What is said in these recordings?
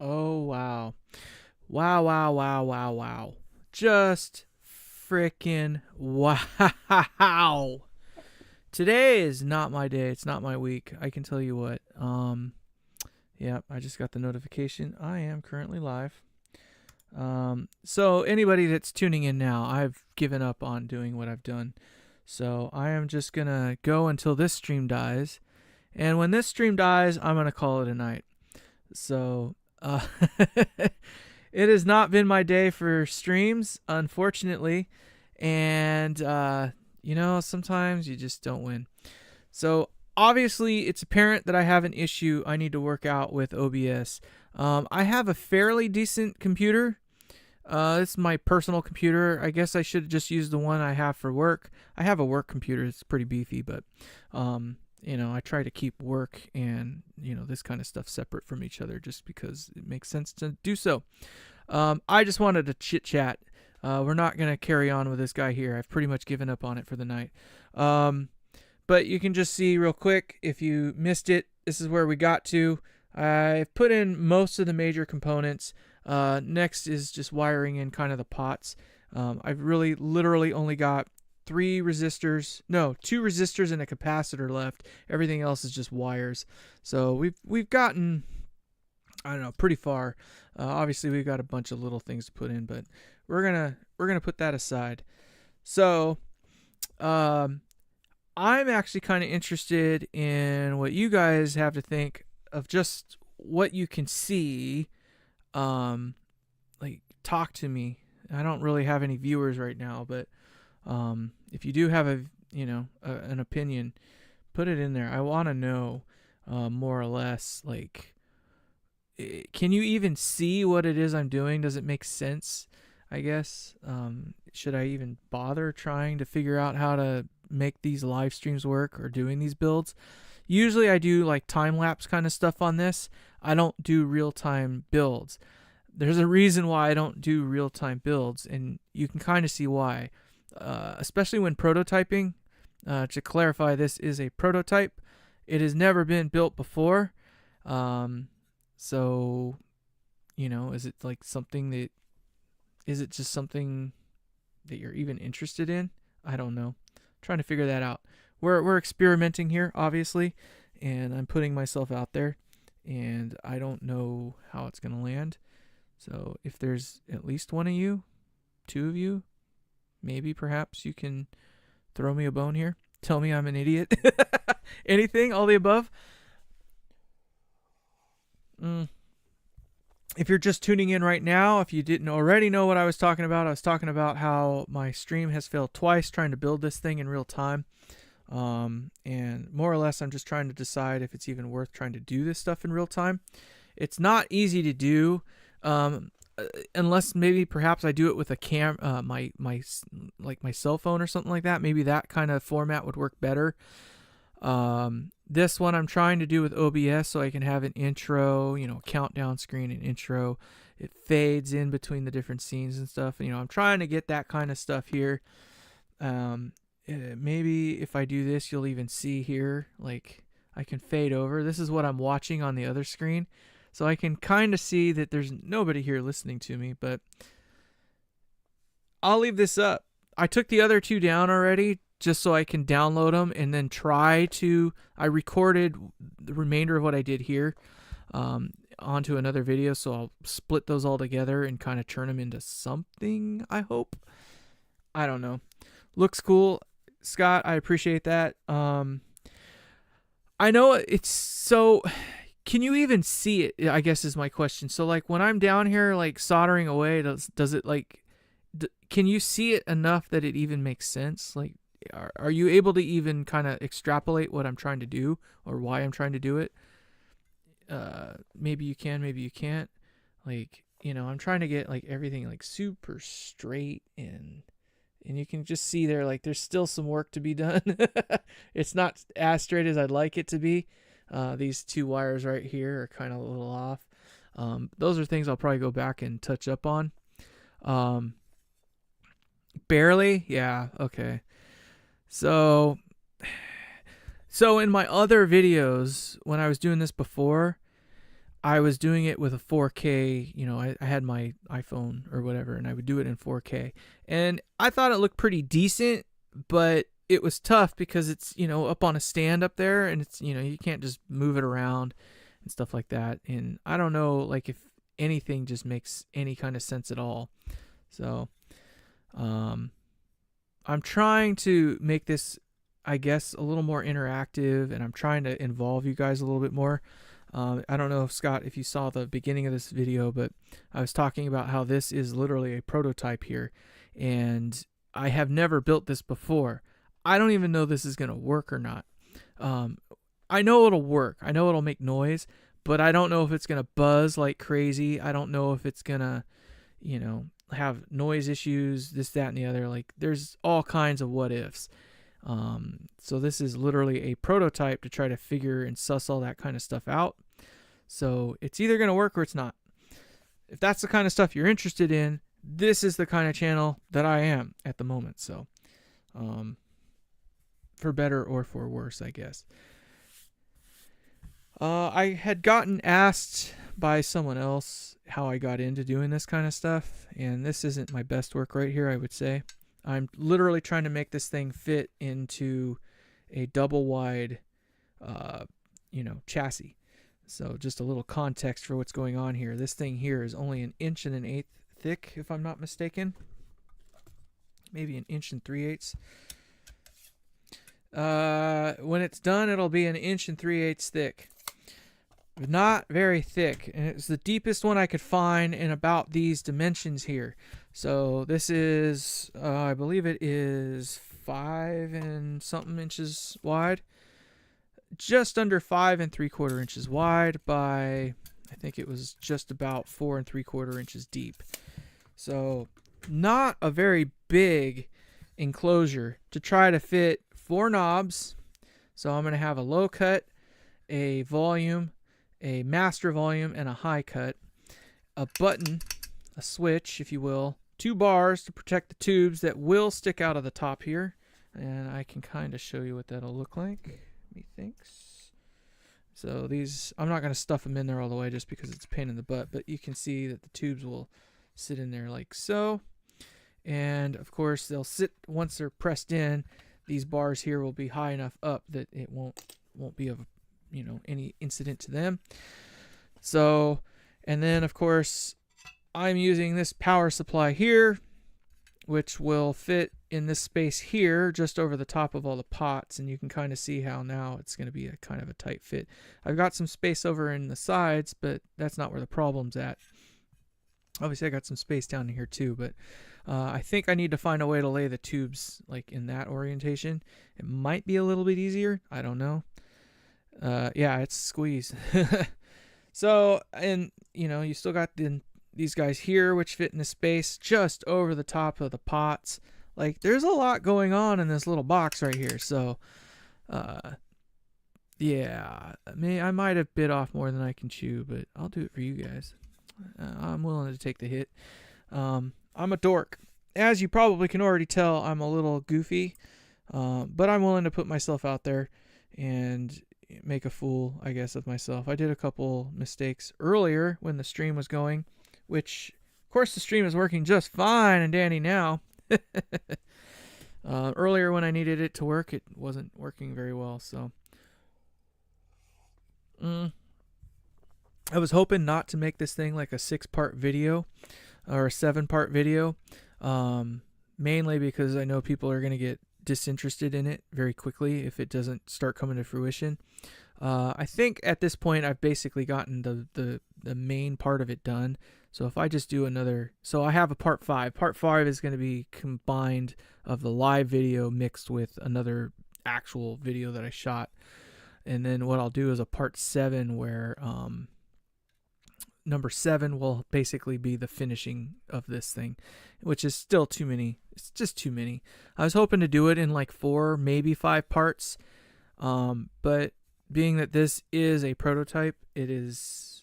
Oh, wow. Wow, wow, wow, wow, wow. Just freaking wow. Today is not my day. It's not my week. I can tell you what. Yeah, I just got the notification. I am currently live. So anybody that's tuning in now, I've given up on doing what I've done. So I am just gonna go until this stream dies. And when this stream dies, I'm gonna call it a night. So it has not been my day for streams, unfortunately. And, sometimes you just don't win. So, obviously, it's apparent that I have an issue I need to work out with OBS. I have a fairly decent computer. It's my personal computer. I guess I should have just used the one I have for work. I have a work computer. It's pretty beefy, but I try to keep work and this kind of stuff separate from each other just because it makes sense to do so. I just wanted to chit chat. We're not gonna carry on with this guy here. I've pretty much given up on it for the night. But you can just see real quick if you missed it. This is where we got to. I've put in most of the major components. Next is just wiring in kind of the pots. I've really literally only got two resistors and a capacitor left. Everything else is just wires. So we've gotten, I don't know, pretty far. Obviously we've got a bunch of little things to put in, but we're gonna put that aside. So I'm actually kind of interested in what you guys have to think of just what you can see. Like, talk to me. I don't really have any viewers right now, but if you do have an opinion, put it in there. I want to know more or less, like, can you even see what it is I'm doing? Does it make sense? I guess. Should I even bother trying to figure out how to make these live streams work or doing these builds? Usually I do like time lapse kind of stuff on this. I don't do real time builds. There's a reason why I don't do real time builds, and you can kind of see why. Especially when prototyping. To clarify, this is a prototype. It has never been built before. So, is it like something that is it just something that you're even interested in? I don't know. I'm trying to figure that out. We're experimenting here, obviously, and I'm putting myself out there, and I don't know how it's gonna land. So if there's at least one of you, two of you, maybe perhaps you can throw me a bone here. Tell me I'm an idiot. Anything, all the above. If you're just tuning in right now, if you didn't already know what I was talking about how my stream has failed twice trying to build this thing in real time. And more or less, I'm just trying to decide if it's even worth trying to do this stuff in real time. It's not easy to do, unless maybe perhaps I do it with a my cell phone or something like that. Maybe that kind of format would work better. This one I'm trying to do with OBS so I can have an intro, countdown screen and intro. It fades in between the different scenes and stuff. I'm trying to get that kind of stuff here. Maybe if I do this, you'll even see here, like, I can fade over. This is what I'm watching on the other screen. So I can kind of see that there's nobody here listening to me, but I'll leave this up. I took the other two down already just so I can download them and then I recorded the remainder of what I did here onto another video, so I'll split those all together and kind of turn them into something, I hope. I don't know. Looks cool. Scott, I appreciate that. I know it's so... Can you even see it, I guess is my question. So, like, when I'm down here, like, soldering away, does it, like... can you see it enough that it even makes sense? Like, are you able to even kind of extrapolate what I'm trying to do or why I'm trying to do it? Maybe you can, maybe you can't. Like, I'm trying to get, like, everything, like, super straight and you can just see there, like, there's still some work to be done. It's not as straight as I'd like it to be. These two wires right here are kind of a little off. Those are things I'll probably go back and touch up on. Barely? Yeah, okay. So in my other videos, when I was doing this before, I was doing it with a 4K, I had my iPhone or whatever, and I would do it in 4K. And I thought it looked pretty decent, but it was tough because it's, up on a stand up there, and it's, you can't just move it around and stuff like that. And I don't know, like, if anything just makes any kind of sense at all. So, I'm trying to make this, I guess, a little more interactive, and I'm trying to involve you guys a little bit more. I don't know, Scott, if you saw the beginning of this video, but I was talking about how this is literally a prototype here, and I have never built this before. I don't even know this is going to work or not. I know it'll work. I know it'll make noise, but I don't know if it's going to buzz like crazy. I don't know if it's going to, have noise issues, this, that, and the other. Like, there's all kinds of what ifs. So this is literally a prototype to try to figure and suss all that kind of stuff out. So it's either going to work or it's not. If that's the kind of stuff you're interested in, this is the kind of channel that I am at the moment. So, for better or for worse, I guess. I had gotten asked by someone else how I got into doing this kind of stuff, and this isn't my best work right here, I would say. I'm literally trying to make this thing fit into a double wide, chassis. So just a little context for what's going on here. This thing here is only 1 1/8 inches thick, if I'm not mistaken. Maybe 1 3/8 inches. When it's done, it'll be 1 3/8 inches thick. Not very thick, and it's the deepest one I could find in about these dimensions here. So this is, I believe it is 5 and something inches wide, just under 5 3/4 inches wide by, I think it was just about 4 3/4 inches deep. So not a very big enclosure to try to fit 4 knobs. So I'm going to have a low cut, a volume, a master volume, and a high cut, a button, a switch, if you will, 2 bars to protect the tubes that will stick out of the top here, and I can kind of show you what that'll look like, methinks. So these, I'm not going to stuff them in there all the way just because it's a pain in the butt, but you can see that the tubes will sit in there like so, and of course they'll sit, once they're pressed in, these bars here will be high enough up that it won't be of any incident to them. So, and then of course I'm using this power supply here, which will fit in this space here just over the top of all the pots, and you can kind of see how now it's going to be a kind of a tight fit. I've got some space over in the sides, but that's not where the problem's at. Obviously I got some space down here too, but I think I need to find a way to lay the tubes like in that orientation. It might be a little bit easier, I don't know. Yeah, it's squeeze. So, and you still got these guys here which fit in the space just over the top of the pots. Like, there's a lot going on in this little box right here. So yeah, I might have bit off more than I can chew, but I'll do it for you guys. I'm willing to take the hit. I'm a dork, as you probably can already tell. I'm a little goofy, but I'm willing to put myself out there and make a fool, I guess, of myself. I did a couple mistakes earlier when the stream was going, which, of course, the stream is working just fine and dandy now. Earlier when I needed it to work, it wasn't working very well, so I was hoping not to make this thing like a 6-part video or a 7-part video, mainly because I know people are going to get disinterested in it very quickly if it doesn't start coming to fruition. I think at this point I've basically gotten the main part of it done. So if I just do another, so I have a part 5. Part 5 is going to be combined of the live video mixed with another actual video that I shot. And then what I'll do is a part 7 where number 7 will basically be the finishing of this thing, which is still too many. It's just too many. I was hoping to do it in like 4, maybe 5 parts. But being that this is a prototype, it is,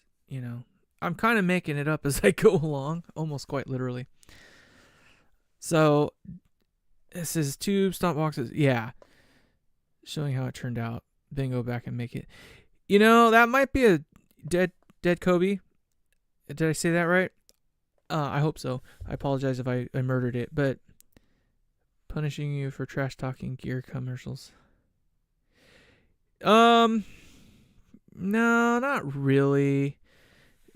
I'm kind of making it up as I go along, almost quite literally. So this is tube stomp boxes. Yeah. Showing how it turned out. Then go back and make it. That might be a dead Dead Kobe. Did I say that right? I hope so. I apologize if I murdered it, but punishing you for trash talking gear commercials. No, not really.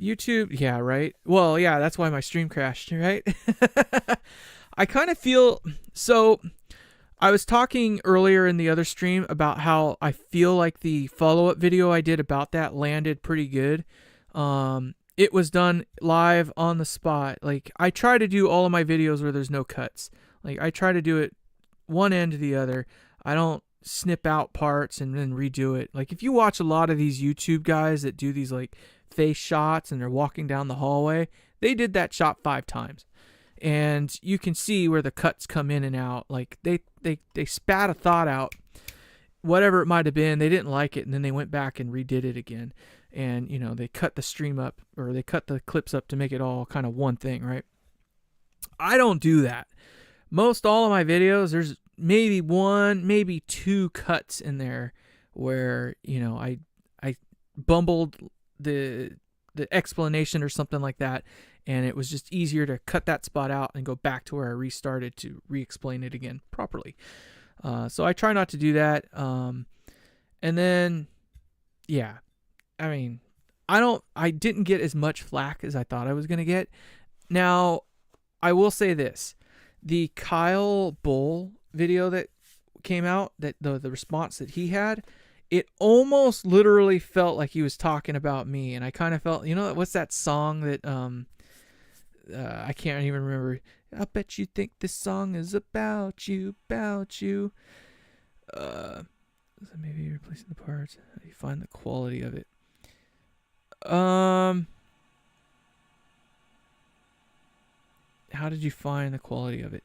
YouTube, yeah, right. Well, yeah, that's why my stream crashed, right? I kind of feel so. I was talking earlier in the other stream about how I feel like the follow-up video I did about that landed pretty good. It was done live on the spot. Like, I try to do all of my videos where there's no cuts. Like, I try to do it one end to the other. I don't snip out parts and then redo it. Like, if you watch a lot of these YouTube guys that do these like face shots and they're walking down the hallway, they did that shot 5 times. And you can see where the cuts come in and out. Like, they spat a thought out, whatever it might have been. They didn't like it, and then they went back and redid it again. And, you know, they cut the stream up, or they cut the clips up to make it all kind of one thing, right? I don't do that. Most all of my videos, there's maybe 1, maybe 2 cuts in there where, you know, I bumbled the explanation or something like that, and it was just easier to cut that spot out and go back to where I restarted to re-explain it again properly. So I try not to do that. And then, yeah, I mean, I didn't get as much flack as I thought I was going to get. Now, I will say this. The Kyle Bull video that came out, that the response that he had, it almost literally felt like he was talking about me. And I kind of felt, you know, what's that song that, I can't even remember. I bet you think this song is about you. So maybe replacing the parts. How do you find the quality of it? How did you find the quality of it?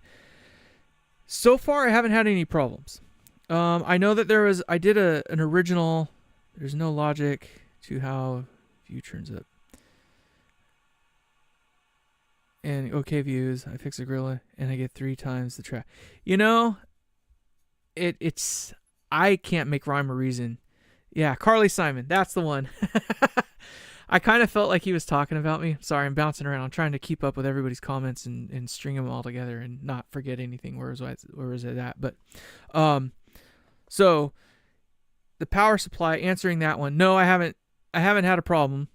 So far, I haven't had any problems. I know that I did an original. There's no logic to how view turns up. And okay views, I fix the gorilla, and I get 3 times the track. You know, it's I can't make rhyme or reason. Yeah, Carly Simon, that's the one. I kind of felt like he was talking about me. Sorry, I'm bouncing around. I'm trying to keep up with everybody's comments and string them all together and not forget anything. Where was it at? But, so the power supply. Answering that one, no, I haven't had a problem.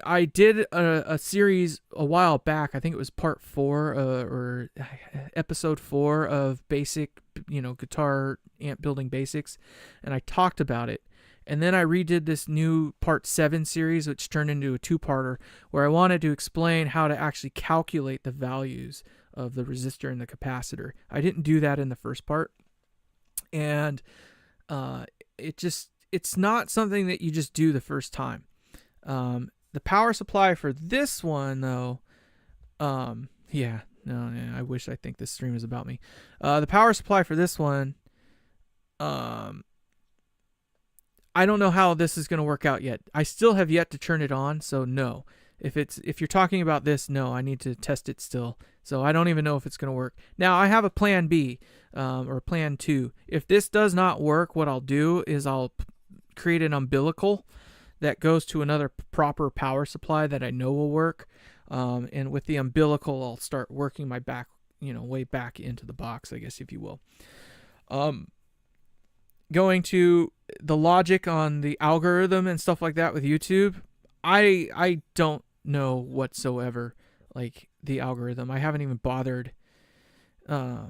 I did a series a while back. I think it was part 4 or episode 4 of basic, guitar amp building basics, and I talked about it. And then I redid this new part 7 series, which turned into a 2-parter, where I wanted to explain how to actually calculate the values of the resistor and the capacitor. I didn't do that in the first part, and it's not something that you just do the first time. The power supply for this one, though, I think this stream is about me. The power supply for this one, I don't know how this is going to work out yet. I still have yet to turn it on, so no. If you're talking about this, no, I need to test it still. So I don't even know if it's going to work. Now, I have a plan B, or plan 2. If this does not work, what I'll do is I'll create an umbilical that goes to another proper power supply that I know will work. And with the umbilical, I'll start working my back, way back into the box, I guess, if you will. Going to the logic on the algorithm and stuff like that with YouTube, I don't know whatsoever, like, the algorithm. I haven't even bothered. I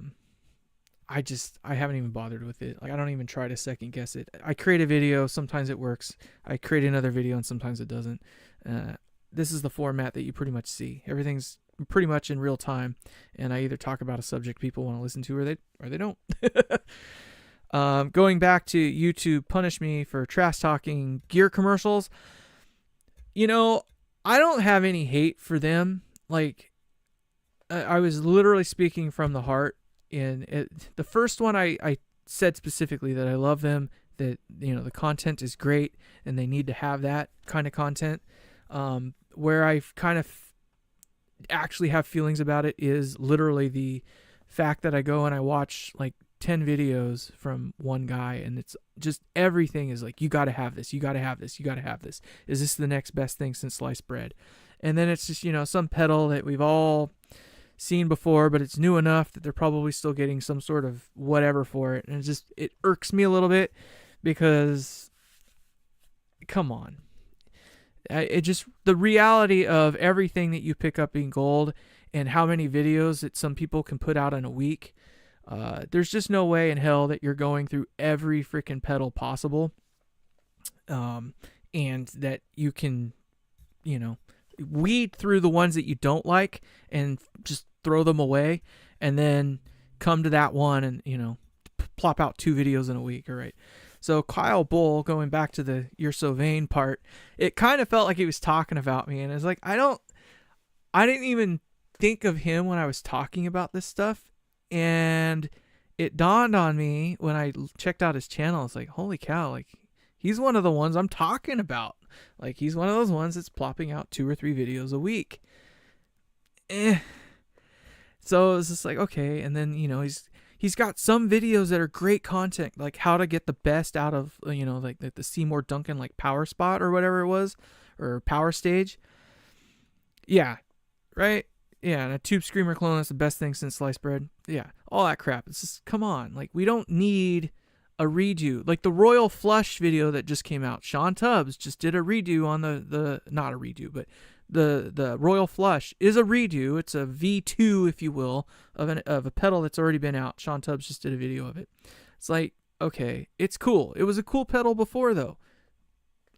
haven't even bothered with it. Like, I don't even try to second guess it. I create a video, sometimes it works. I create another video and sometimes it doesn't. This is the format that you pretty much see. Everything's pretty much in real time, and I either talk about a subject people want to listen to or they don't. Going back to YouTube punish me for trash talking gear commercials. I don't have any hate for them. Like, I was literally speaking from the heart. In the first one, I said specifically that I love them, that the content is great, and they need to have that kind of content. Where I kind of actually have feelings about it is literally the fact that I go and I watch like 10 videos from one guy, and it's just everything is like, you got to have this, you got to have this, you got to have this. Is this the next best thing since sliced bread? And then it's just, some pedal that we've all seen before, but it's new enough that they're probably still getting some sort of whatever for it. And it irks me a little bit because, come on. The reality of everything that you pick up being gold and how many videos that some people can put out in a week. There's just no way in hell that you're going through every freaking pedal possible. And that you can, weed through the ones that you don't like and just throw them away, and then come to that one and, plop out 2 videos in a week. All right. So Kyle Bull, going back to the "you're so vain" part, it kind of felt like he was talking about me, and it's like, I didn't even think of him when I was talking about this stuff. And it dawned on me when I checked out his channel. It's like, holy cow, like, he's one of the ones I'm talking about. Like, he's one of those ones that's plopping out 2 or 3 videos a week. So it was just like, okay. And then, he's got some videos that are great content, like how to get the best out of, like the Seymour Duncan, like Power Spot or whatever it was, or Power Stage. Yeah. Right. Yeah. And a Tube Screamer clone, that's the best thing since sliced bread. Yeah. All that crap. It's just, come on. Like, we don't need a redo. Like the Royal Flush video that just came out. Sean Tubbs just did a redo on the not a redo, but the Royal Flush is a redo. It's a V2, if you will, of a pedal that's already been out. Sean Tubbs just did a video of it. It's like, okay, it's cool. It was a cool pedal before, though.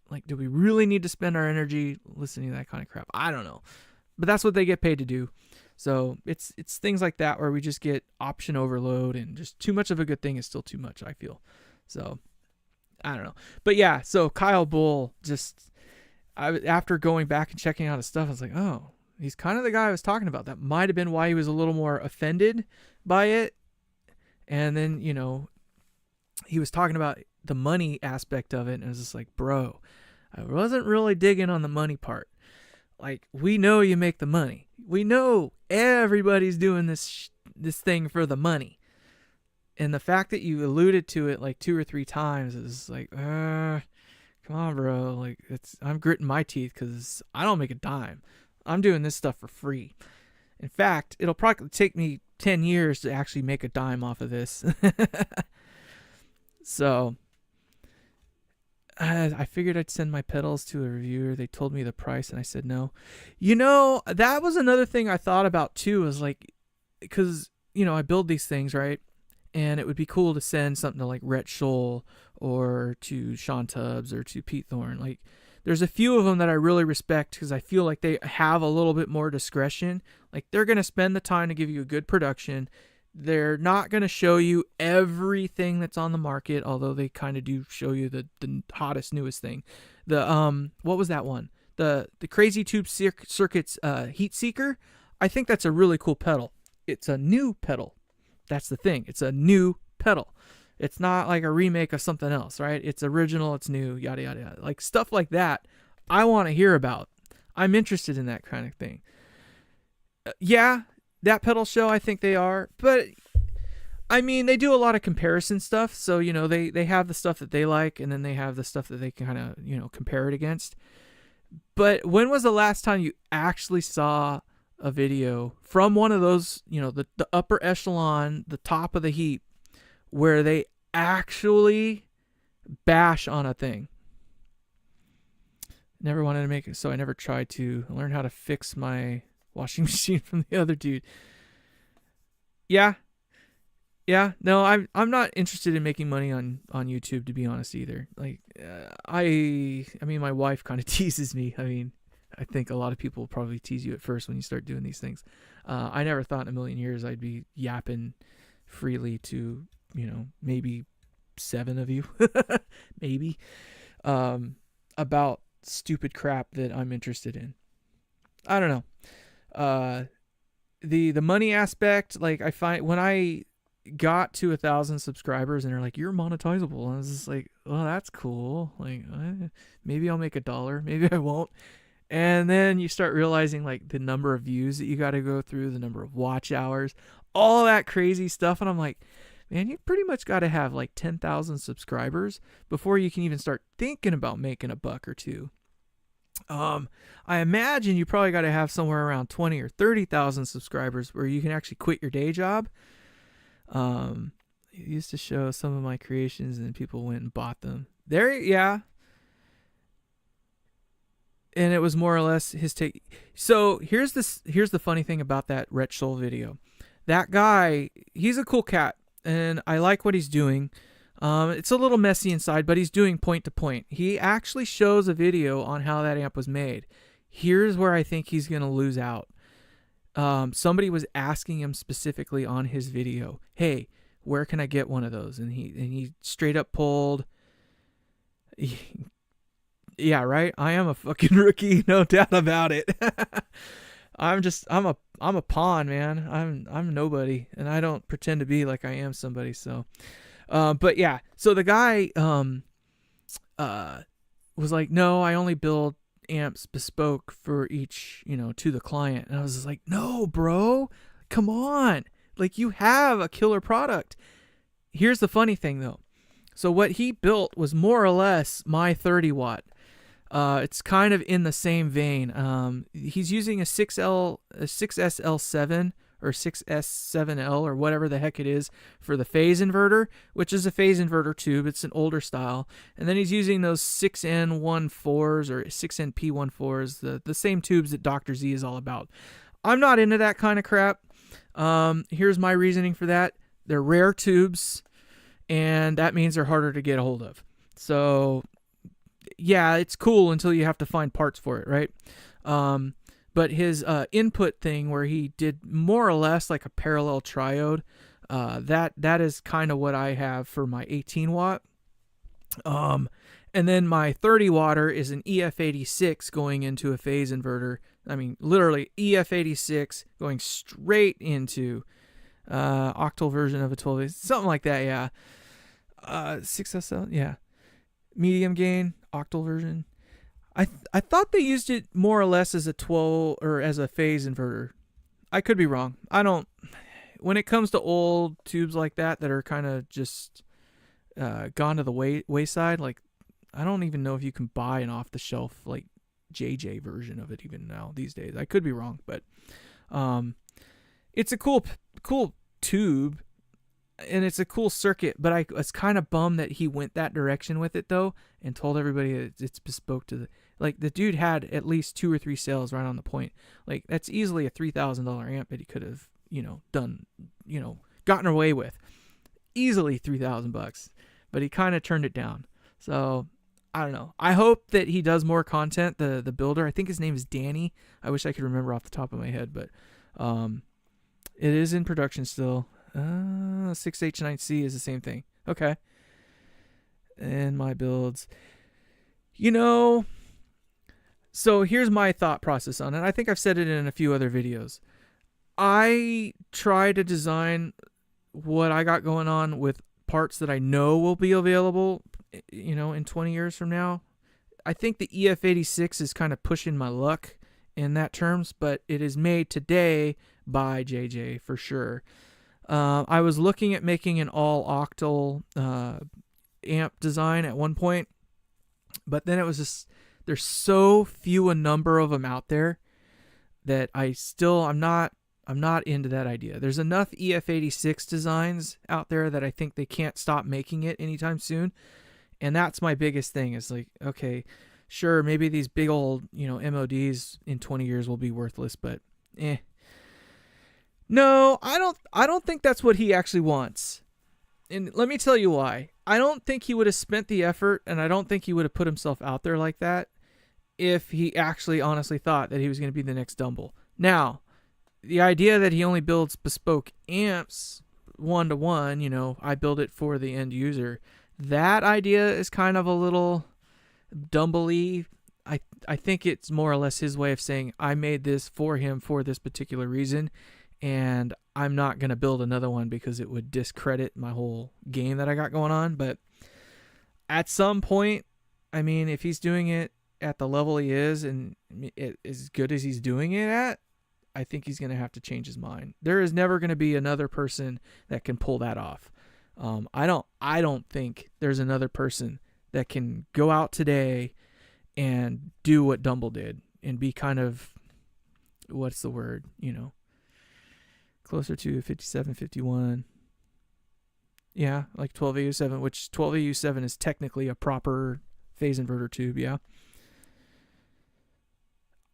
Like, do we really need to spend our energy listening to that kind of crap? I don't know. But that's what they get paid to do. So it's things like that where we just get option overload, and just too much of a good thing is still too much, I feel. So I don't know. But yeah, so Kyle Bull, after going back and checking out his stuff, I was like, oh, he's kind of the guy I was talking about. That might have been why he was a little more offended by it. And then, he was talking about the money aspect of it, and I was just like, bro, I wasn't really digging on the money part. Like, we know you make the money. We know everybody's doing this thing for the money. And the fact that you alluded to it like 2 or 3 times is like, come on, bro. Like, I'm gritting my teeth because I don't make a dime. I'm doing this stuff for free. In fact, it'll probably take me 10 years to actually make a dime off of this. So I figured I'd send my pedals to a reviewer. They told me the price, and I said no. That was another thing I thought about too, was like, because, I build these things, right? And it would be cool to send something to like Rhett Scholl or to Sean Tubbs or to Pete Thorne. Like, there's a few of them that I really respect because I feel like they have a little bit more discretion. Like, they're going to spend the time to give you a good production. They're not going to show you everything that's on the market, although they kind of do show you the hottest, newest thing. What was that one? The Crazy Tube Circuits Heat Seeker. I think that's a really cool pedal. It's a new pedal. That's the thing. It's a new pedal. It's not like a remake of something else, right? It's original, it's new, yada, yada, yada. Like, stuff like that, I want to hear about. I'm interested in that kind of thing. Yeah, that pedal show, I think they are. But, I mean, they do a lot of comparison stuff. So, they have the stuff that they like, and then they have the stuff that they can kind of, compare it against. But when was the last time you actually saw a video from one of those, the upper echelon, the top of the heap, where they actually bash on a thing? Never wanted to make it, so I never tried to learn how to fix my washing machine from the other dude. Yeah, no, I'm not interested in making money on YouTube, to be honest, either. Like, I mean, my wife kind of teases me. I mean, I think a lot of people will probably tease you at first when you start doing these things. I never thought in a million years I'd be yapping freely to, maybe 7 of you, maybe, about stupid crap that I'm interested in. I don't know. The money aspect, like, I find when I got to 1,000 subscribers and they're like, you're monetizable, I was just like, well, that's cool. Like, maybe I'll make $1, maybe I won't. And then you start realizing, like, the number of views that you got to go through, the number of watch hours, all that crazy stuff. And I'm like, man, you pretty much got to have like 10,000 subscribers before you can even start thinking about making a buck or two. I imagine you probably got to have somewhere around 20 or 30,000 subscribers where you can actually quit your day job. It used to show some of my creations and people went and bought them. There, yeah. And it was more or less his take. So here's the funny thing about that Wretch Soul video. That guy, he's a cool cat, and I like what he's doing. It's a little messy inside, but he's doing point to point. He actually shows a video on how that amp was made. Here's where I think he's going to lose out. Somebody was asking him specifically on his video, hey, where can I get one of those? And he straight up pulled, yeah, right? I am a fucking rookie, no doubt about it. I'm a pawn, man. I'm nobody, and I don't pretend to be like I am somebody, so... but yeah, so the guy was like, no, I only build amps bespoke for each, to the client. And I was just like, no, bro, come on. Like, you have a killer product. Here's the funny thing, though. So what he built was more or less my 30 watt. It's kind of in the same vein. He's using a 6SL7 or 6S7L or whatever the heck it is for the phase inverter, which is a phase inverter tube. It's an older style. And then he's using those 6N14s or 6NP14s, the same tubes that Dr. Z is all about. I'm not into that kind of crap. Here's my reasoning for that. They're rare tubes, and that means they're harder to get a hold of. So, yeah, it's cool until you have to find parts for it, right? But his input thing where he did more or less like a parallel triode, that is kind of what I have for my 18 watt. And then my 30 watter is an EF86 going into a phase inverter. I mean, literally EF86 going straight into octal version of a 12, something like that, yeah. 6SL, yeah. Medium gain, octal version. I thought they used it more or less as a 12 or as a phase inverter. I could be wrong. When it comes to old tubes like that are kind of just gone to the wayside, like, I don't even know if you can buy an off the shelf like JJ version of it even now these days. I could be wrong, but it's a cool tube and it's a cool circuit, but I was kind of bummed that he went that direction with it though and told everybody that it's bespoke to the dude had at least 2 or 3 sales right on the point. Like, that's easily a $3,000 amp that he could have, done, gotten away with. Easily $3,000, but he kind of turned it down. So, I don't know. I hope that he does more content, the builder. I think his name is Danny. I wish I could remember off the top of my head, but it is in production still. 6H9C is the same thing. Okay. And my builds. So here's my thought process on it. I think I've said it in a few other videos. I try to design what I got going on with parts that I know will be available, in 20 years from now. I think the EF86 is kind of pushing my luck in that terms, but it is made today by JJ for sure. I was looking at making an all octal amp design at one point, but then it was just, there's so few a number of them out there that I'm not into that idea. There's enough EF86 designs out there that I think they can't stop making it anytime soon. And that's my biggest thing is like, okay, sure, maybe these big old, MODs in 20 years will be worthless, but No, I don't think that's what he actually wants. And let me tell you why. I don't think he would have spent the effort, and I don't think he would have put himself out there like that if he actually honestly thought that he was going to be the next Dumble. Now, the idea that he only builds bespoke amps one-to-one, I build it for the end user, that idea is kind of a little Dumble-y. I think it's more or less his way of saying, I made this for him for this particular reason, and I'm not going to build another one because it would discredit my whole game that I got going on. But at some point, I mean, if he's doing it at the level he is and as good as he's doing it at, I think he's going to have to change his mind. There is never going to be another person that can pull that off. I don't think there's another person that can go out today and do what Dumble did and be kind of, what's the word, closer to 57, 51. Yeah, like 12AU7, which 12AU7 is technically a proper phase inverter tube, yeah.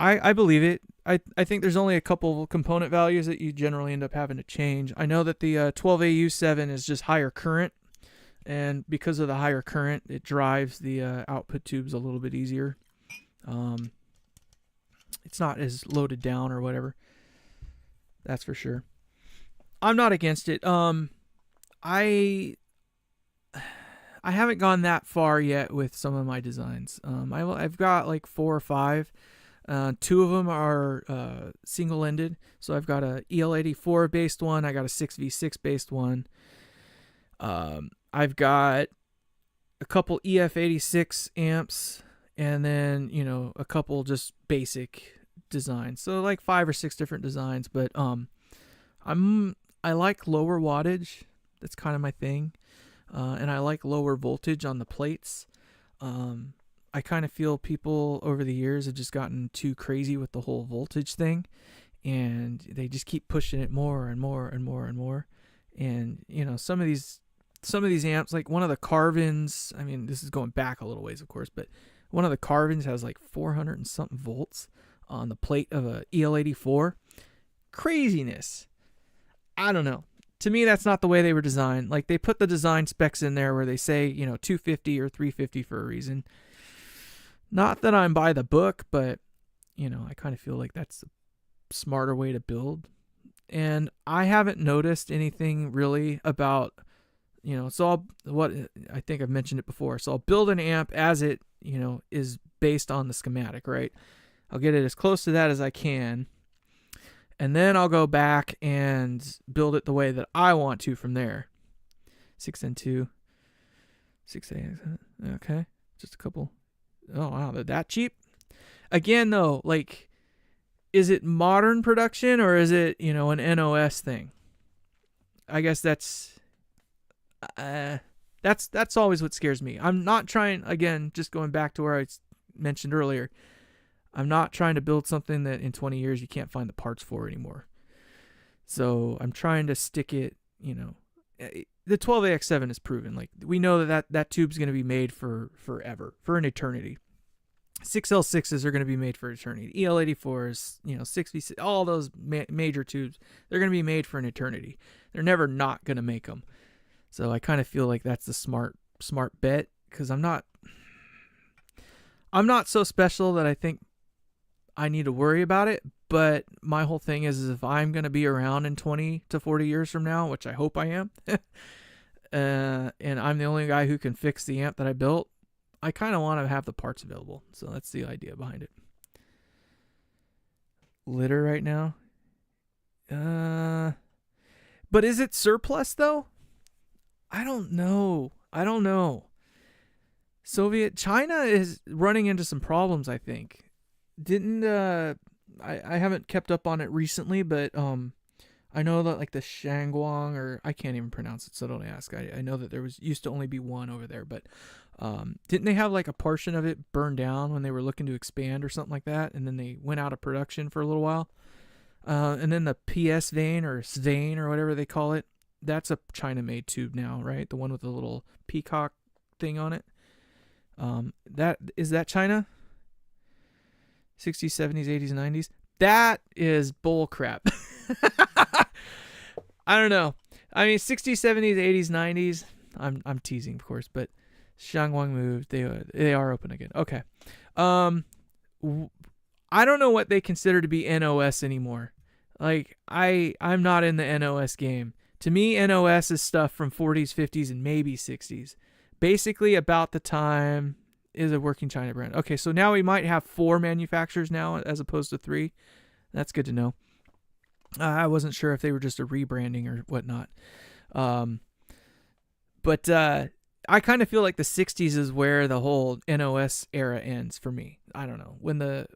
I believe it. I think there's only a couple component values that you generally end up having to change. I know that the 12AU7 is just higher current, and because of the higher current, it drives the output tubes a little bit easier. It's not as loaded down or whatever. That's for sure. I'm not against it. I haven't gone that far yet with some of my designs. I've got like 4 or 5. 2 of them are single-ended. So I've got a EL84 based one. I got a 6V6 based one. I've got a couple EF86 amps, and then a couple just basic designs. So like 5 or 6 different designs. But I like lower wattage. That's kind of my thing. And I like lower voltage on the plates. I kind of feel people over the years have just gotten too crazy with the whole voltage thing, and they just keep pushing it more and more and more and more. And some of these amps, like one of the Carvins, I mean, this is going back a little ways, of course, but one of the Carvins has like 400 and something volts on the plate of a EL84. Craziness. I don't know. To me, that's not the way they were designed. Like, they put the design specs in there where they say, 250 or 350 for a reason. Not that I'm by the book, but, I kind of feel like that's a smarter way to build. And I haven't noticed anything really about, it's all what I think I've mentioned it before. So I'll build an amp as it, is based on the schematic, right? I'll get it as close to that as I can. And then I'll go back and build it the way that I want to from there. 6N2, 6A, okay, just a couple. Oh, wow, they're that cheap? Again, though, like, is it modern production or is it, an NOS thing? I guess that's always what scares me. I'm not trying, again, just going back to where I mentioned earlier, I'm not trying to build something that in 20 years you can't find the parts for anymore. So I'm trying to stick it, the 12AX7 is proven. Like, we know that tube's going to be made for forever, for an eternity. 6L6s are going to be made for eternity. EL84s, 6V6, all those major tubes, they're going to be made for an eternity. They're never not going to make them. So I kind of feel like that's the smart bet, because I'm not so special that I think I need to worry about it. But my whole thing is if I'm going to be around in 20 to 40 years from now, which I hope I am, and I'm the only guy who can fix the amp that I built, I kind of want to have the parts available. So that's the idea behind it. Litter right now. But is it surplus though? I don't know. China is running into some problems, I think. I haven't kept up on it recently, but I know that like the Shangguang, or I can't even pronounce it, so don't ask. I know that there used to only be one over there, but didn't they have like a portion of it burned down when they were looking to expand or something like that, and then they went out of production for a little while? And then the PS Vane or Svane or whatever they call it, that's a China-made tube now, right? The one with the little peacock thing on it. That China? 60s, 70s, 80s, 90s. That is bull crap. I don't know. I mean, 60s, 70s, 80s, 90s. I'm teasing, of course, but Shangguang moved. They are open again. Okay. I don't know what they consider to be NOS anymore. Like, I'm not in the NOS game. To me, NOS is stuff from 40s, 50s, and maybe 60s. Basically, about the time is a working China brand. Okay, so now we might have 4 manufacturers now as opposed to 3. That's good to know. I wasn't sure if they were just a rebranding or whatnot. But I kind of feel like the 60s is where the whole NOS era ends for me. I don't know. When the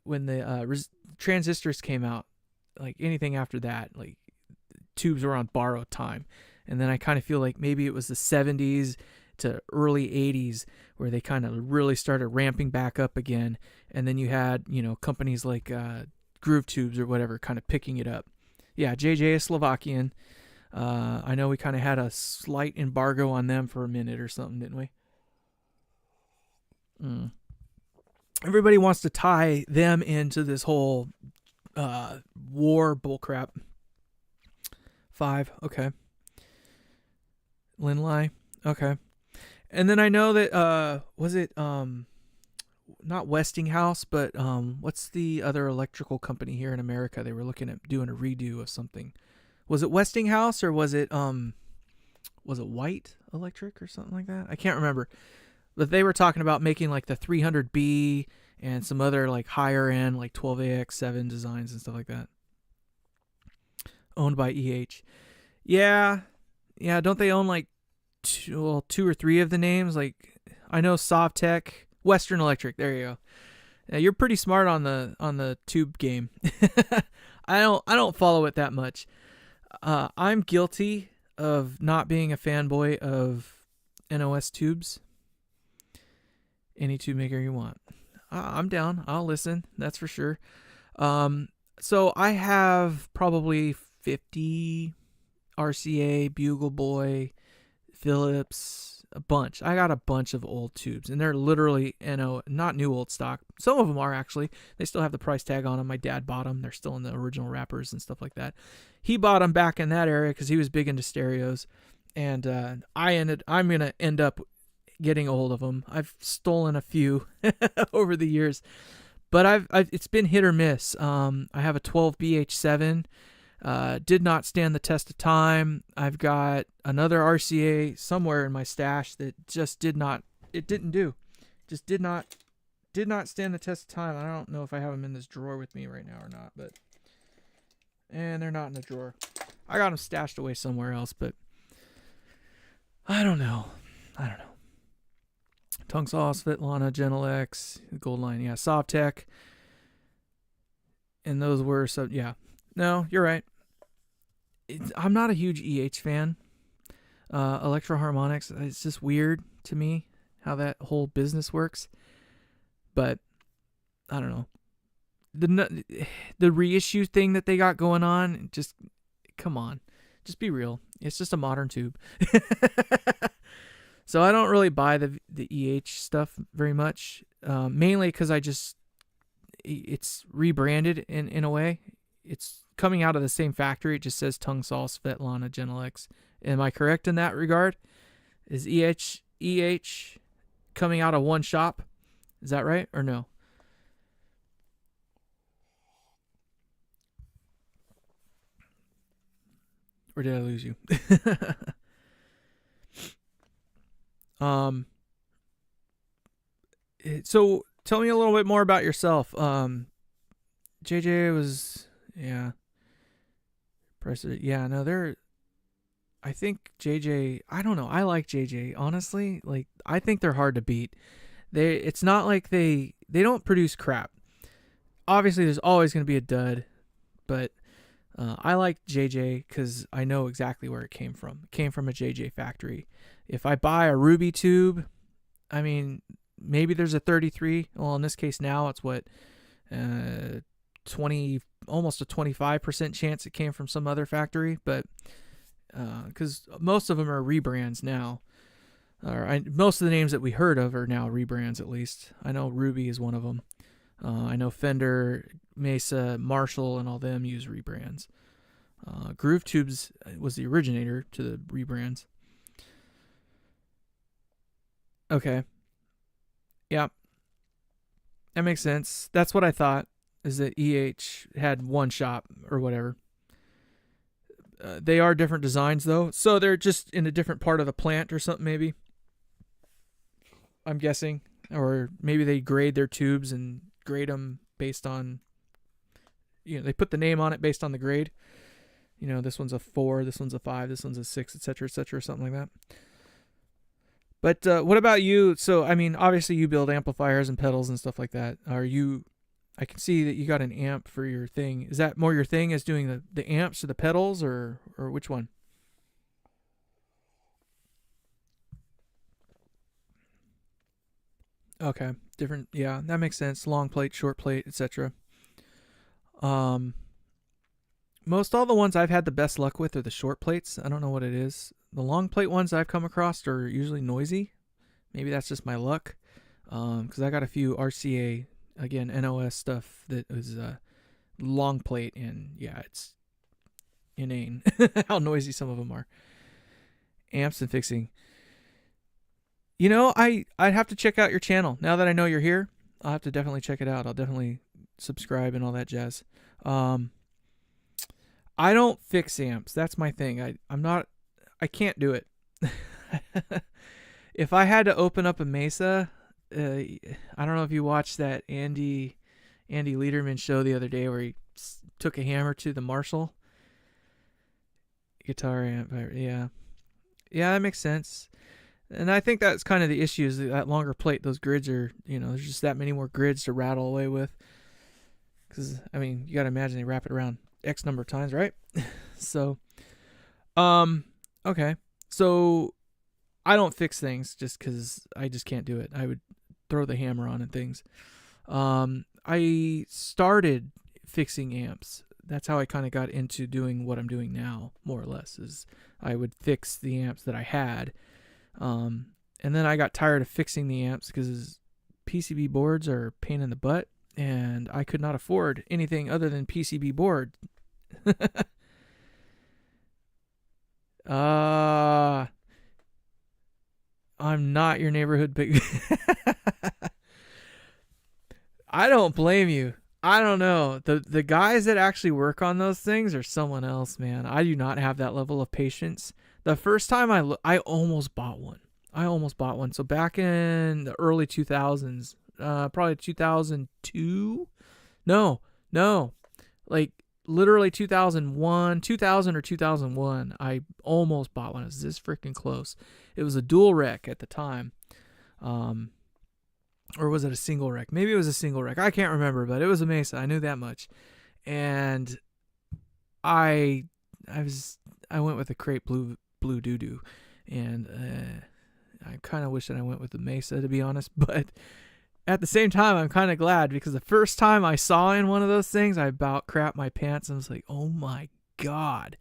transistors came out, like anything after that, like tubes were on borrowed time. And then I kind of feel like maybe it was the 70s to early 80s where they kind of really started ramping back up again. And then you had, companies like Groove Tubes or whatever kind of picking it up. Yeah, JJ is Slovakian. I know we kind of had a slight embargo on them for a minute or something, didn't we? Everybody wants to tie them into this whole war bullcrap. 5, okay. Linlai, okay. And then I know that was it not Westinghouse, but what's the other electrical company here in America? They were looking at doing a redo of something. Was it Westinghouse or was it White Electric or something like that? I can't remember. But they were talking about making like the 300B and some other like higher end like 12AX7 designs and stuff like that. Owned by EH. Yeah, don't they own like two or three of the names? Like I know Sovtech, Western Electric. There you go. Yeah, you're pretty smart on the tube game. I don't follow it that much. I'm guilty of not being a fanboy of NOS tubes. Any tube maker you want. I'm down. I'll listen. That's for sure. So I have probably 50 RCA, Bugle Boy, Philips, a bunch. I got a bunch of old tubes, and they're literally not new old stock. Some of them are actually. They still have the price tag on them. My dad bought them. They're still in the original wrappers and stuff like that. He bought them back in that area because he was big into stereos, and I'm gonna end up getting a hold of them. I've stolen a few over the years, but I've it's been hit or miss. I have a 12BH7. Did not stand the test of time. I've got another RCA somewhere in my stash that just did not stand the test of time. I don't know if I have them in this drawer with me right now or not, but they're not in the drawer. I got them stashed away somewhere else, but I don't know. Tungsol, Svetlana, Genelex, Goldline, yeah, Sovtech. And those were No, you're right. I'm not a huge EH fan. Electro Harmonics, it's just weird to me how that whole business works. But I don't know. The reissue thing that they got going on, just come on. Just be real. It's just a modern tube. So I don't really buy the EH stuff very much, mainly because it's rebranded in a way. It's coming out of the same factory. It just says Tungsol, Svetlana, Genelex. Am I correct in that regard? Is EH coming out of one shop? Is that right or no? Or did I lose you? So tell me a little bit more about yourself. JJ was, president. Yeah, no, I think JJ, I don't know. I like JJ, honestly. Like, I think they're hard to beat. It's not like they don't produce crap. Obviously, there's always going to be a dud, but I like JJ because I know exactly where it came from. It came from a JJ factory. If I buy a Ruby tube, I mean, maybe there's a 33. Well, in this case now, it's 20, almost a 25% chance it came from some other factory, but because most of them are rebrands now. Most of the names that we heard of are now rebrands, at least. I know Ruby is one of them. I know Fender, Mesa, Marshall, and all them use rebrands. Groove Tubes was the originator to the rebrands. Okay. Yeah. That makes sense. That's what I thought, is that EH had one shop or whatever. They are different designs, though. So they're just in a different part of the plant or something, maybe. I'm guessing. Or maybe they grade their tubes and grade them based on, they put the name on it based on the grade. This one's a 4, this one's a 5, this one's a 6, etc., something like that. But what about you? So, I mean, obviously you build amplifiers and pedals and stuff like that. I can see that you got an amp for your thing. Is that more your thing, as doing the amps or the pedals, or which one? Okay. Different. Yeah, that makes sense. Long plate, short plate, etc. Um, most all the ones I've had the best luck with are the short plates. I don't know what it is. The long plate ones I've come across are usually noisy. Maybe that's just my luck. Because I got a few RCA, again, NOS stuff that is long plate, and yeah, it's inane how noisy some of them are. Amps and fixing. I'd have to check out your channel now that I know you're here. I'll have to definitely check it out. I'll definitely subscribe and all that jazz. Um, I don't fix amps. That's my thing. I'm not. I can't do it. If I had to open up a Mesa, I don't know if you watched that Andy Lederman show the other day where he took a hammer to the Marshall guitar amp. Yeah, yeah, that makes sense. And I think that's kind of the issue is that longer plate. Those grids are, there's just that many more grids to rattle away with. Because I mean, you got to imagine they wrap it around X number of times, right? So, okay. So I don't fix things just because I just can't do it. I would throw the hammer on and things. I started fixing amps. That's how I kind of got into doing what I'm doing now, more or less. Is I would fix the amps that I had, and then I got tired of fixing the amps because PCB boards are a pain in the butt, and I could not afford anything other than PCB board. I'm not your neighborhood big. I don't blame you. I don't know. The guys that actually work on those things are someone else, man. I do not have that level of patience. The first time I almost bought one. So back in the early 2000s, probably 2002. No. Like literally 2001, 2000 or 2001, I almost bought one. It was this freaking close. It was a dual rec at the time. Or was it a single rec? Maybe it was a single rec. I can't remember, but it was a Mesa. I knew that much. And I went with a Crate Blue Doo-Doo. And I kind of wish that I went with the Mesa, to be honest. But at the same time, I'm kind of glad because the first time I saw in one of those things, I about crapped my pants and was like, oh my God,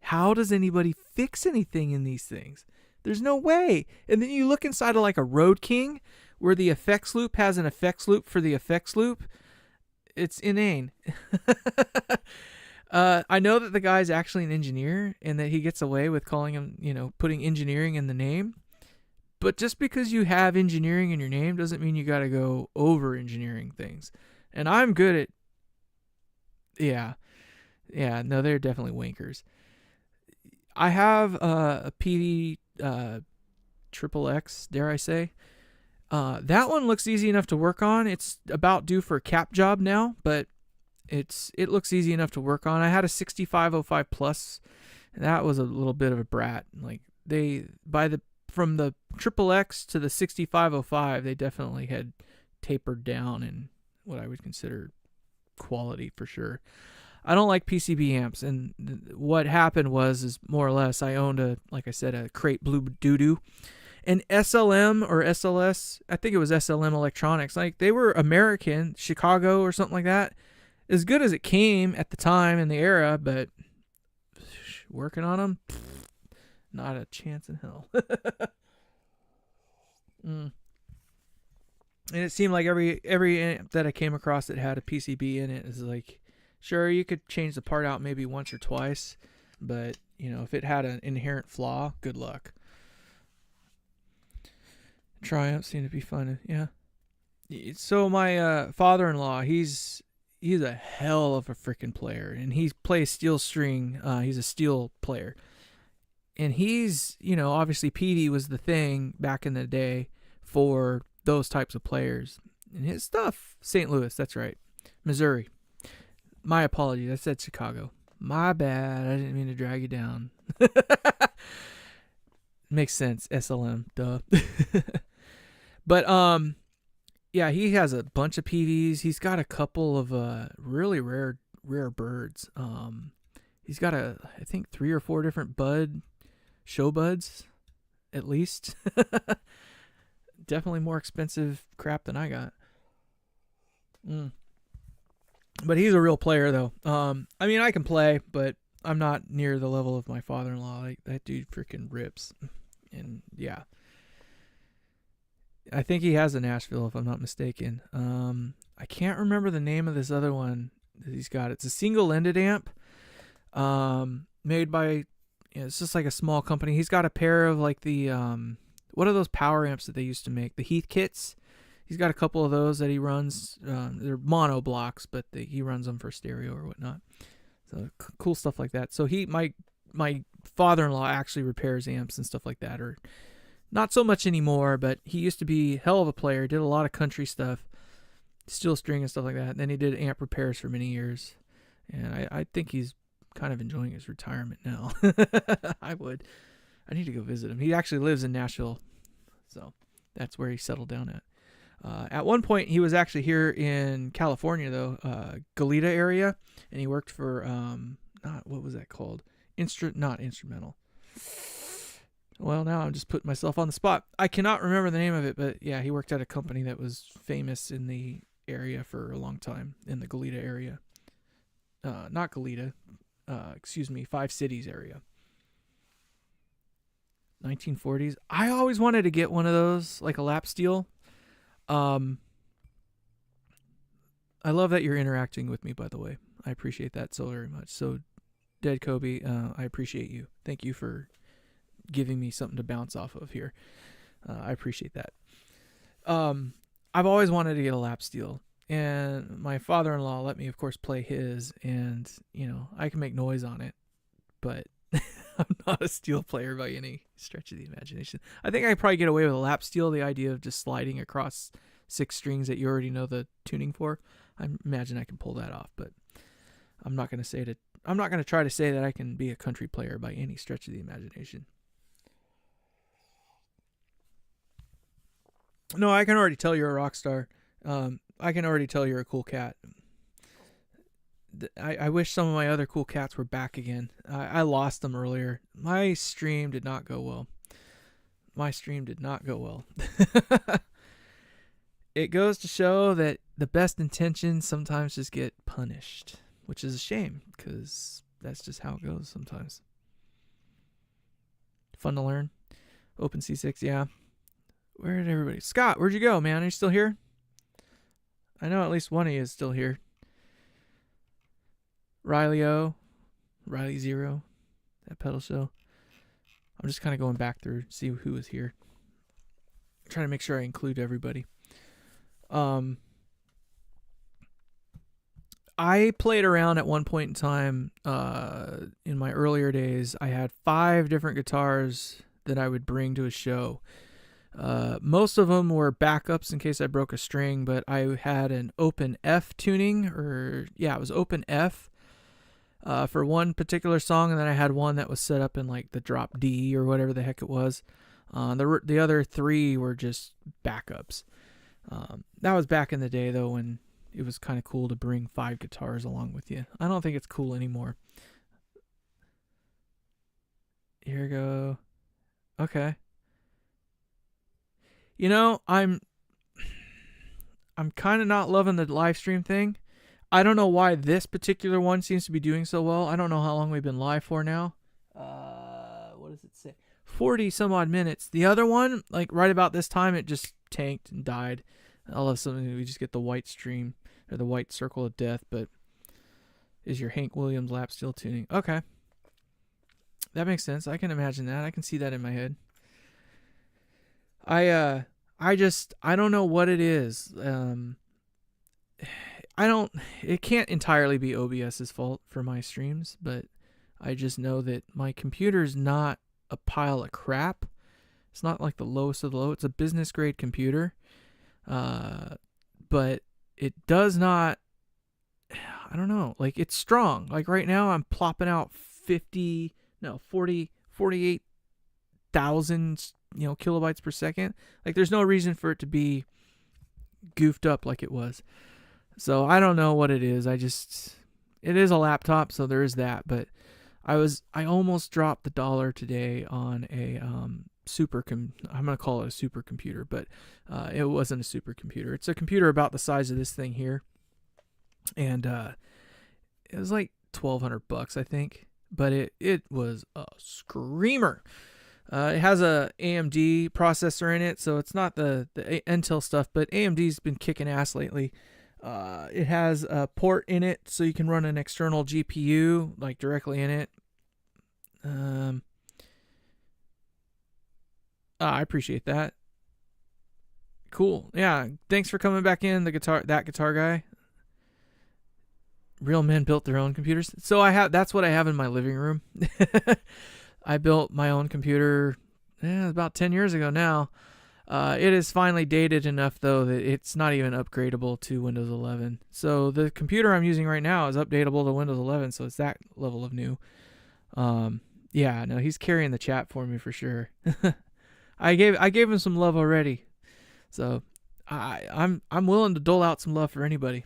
how does anybody fix anything in these things? There's no way. And then you look inside of like a Road King where the effects loop has an effects loop for the effects loop. It's inane. I know that the guy's actually an engineer and that he gets away with calling him, putting engineering in the name. But just because you have engineering in your name doesn't mean you got to go over engineering things. And I'm good at, no, they're definitely wankers. I have a PD triple X, dare I say. That one looks easy enough to work on. It's about due for a cap job now, but it looks easy enough to work on. I had a 6505 Plus, and that was a little bit of a brat. Like from the triple X to the 6505, they definitely had tapered down in what I would consider quality for sure. I don't like PCB amps, and what happened is more or less I owned a Crate Blue Doo-Doo. And SLM or SLS, I think it was SLM Electronics, like they were American, Chicago or something like that. As good as it came at the time in the era, but working on them, not a chance in hell. And it seemed like every amp that I came across that had a PCB in it is like, sure, you could change the part out maybe once or twice, but if it had an inherent flaw, good luck. Triumphs seem to be fun. Yeah. So my father-in-law, he's a hell of a freaking player, and he plays steel string. He's a steel player, and he's obviously PD was the thing back in the day for those types of players. And his stuff, St. Louis, that's right, Missouri. My apologies, I said Chicago. My bad. I didn't mean to drag you down. Makes sense. SLM, duh. But yeah, he has a bunch of PVs. He's got a couple of really rare birds. He's got I think 3 or 4 different show buds, at least. definitely more expensive crap than I got. But he's a real player, though. I mean, I can play, but I'm not near the level of my father-in-law. Like, that dude freaking rips. And yeah, I think he has a Nashville, if I'm not mistaken. I can't remember the name of this other one that he's got. It's a single-ended amp, made by. It's just like a small company. He's got a pair of like the what are those power amps that they used to make? The Heath kits. He's got a couple of those that he runs. They're mono blocks, but he runs them for stereo or whatnot. So cool stuff like that. So my father-in-law actually repairs amps and stuff like that, or not so much anymore. But he used to be hell of a player. Did a lot of country stuff, steel string and stuff like that. And then he did amp repairs for many years, and I think he's kind of enjoying his retirement now. I need to go visit him. He actually lives in Nashville, so that's where he settled down at. At one point, he was actually here in California, though, Goleta area, and he worked for what was that called? Not Instrumental. Well, now I'm just putting myself on the spot. I cannot remember the name of it, but yeah, he worked at a company that was famous in the area for a long time, in the Goleta area. Not Goleta. Five Cities area. 1940s. I always wanted to get one of those, like a lap steel. I love that you're interacting with me, by the way. I appreciate that so very much. So, Dead Kobe, I appreciate you. Thank you for giving me something to bounce off of here. I appreciate that. I've always wanted to get a lap steel. And my father-in-law let me, of course, play his, and, I can make noise on it, but I'm not a steel player by any stretch of the imagination. I think I could probably get away with a lap steel, the idea of just sliding across 6 strings that you already know the tuning for. I imagine I can pull that off, but I'm not going to try to say that I can be a country player by any stretch of the imagination. No, I can already tell you're a rock star. I can already tell you're a cool cat. I wish some of my other cool cats were back again. I lost them earlier. My stream did not go well. It goes to show that the best intentions sometimes just get punished, which is a shame, because that's just how it goes sometimes. Fun to learn. OpenC6, yeah. Where did everybody... Scott, where'd you go, man? Are you still here? I know at least one of you is still here. Riley Zero, that pedal show. I'm just kind of going back through, see who was here. I'm trying to make sure I include everybody. I played around at one point in time, in my earlier days. I had 5 different guitars that I would bring to a show. Most of them were backups in case I broke a string, but I had an open F tuning, it was open F, for one particular song, and then I had one that was set up in like the drop D or whatever the heck it was. The other 3 were just backups. That was back in the day, though, when it was kind of cool to bring 5 guitars along with you. I don't think it's cool anymore. Here we go. Okay. I'm kind of not loving the live stream thing. I don't know why this particular one seems to be doing so well. I don't know how long we've been live for now. What does it say? 40 some odd minutes. The other one, like right about this time, it just tanked and died. All of a sudden, we just get the white stream, or the white circle of death, but is your Hank Williams lap steel tuning. Okay. That makes sense. I can imagine that. I can see that in my head. I don't know what it is. It can't entirely be OBS's fault for my streams, but I just know that my computer's not a pile of crap. It's not like the lowest of the low. It's a business grade computer. But it does not, I don't know, like it's strong. Like right now I'm plopping out 48,000, kilobytes per second. Like there's no reason for it to be goofed up like it was. So I don't know what it is. It is a laptop, so there is that. But I almost dropped the $1 today on a I'm going to call it a supercomputer, but it wasn't a supercomputer. It's a computer about the size of this thing here. And it was like $1,200, I think. But it was a screamer. It has a AMD processor in it, so it's not the Intel stuff, but AMD's been kicking ass lately. It has a port in it, so you can run an external GPU like directly in it. I appreciate that. Cool. Yeah, thanks for coming back in. That guitar guy. Real men built their own computers. So that's what I have in my living room. I built my own computer about 10 years ago now. It is finally dated enough, though, that it's not even upgradable to Windows 11. So the computer I'm using right now is updatable to Windows 11, so it's that level of new. Yeah, no, he's carrying the chat for me for sure. I gave him some love already. So I'm willing to dole out some love for anybody.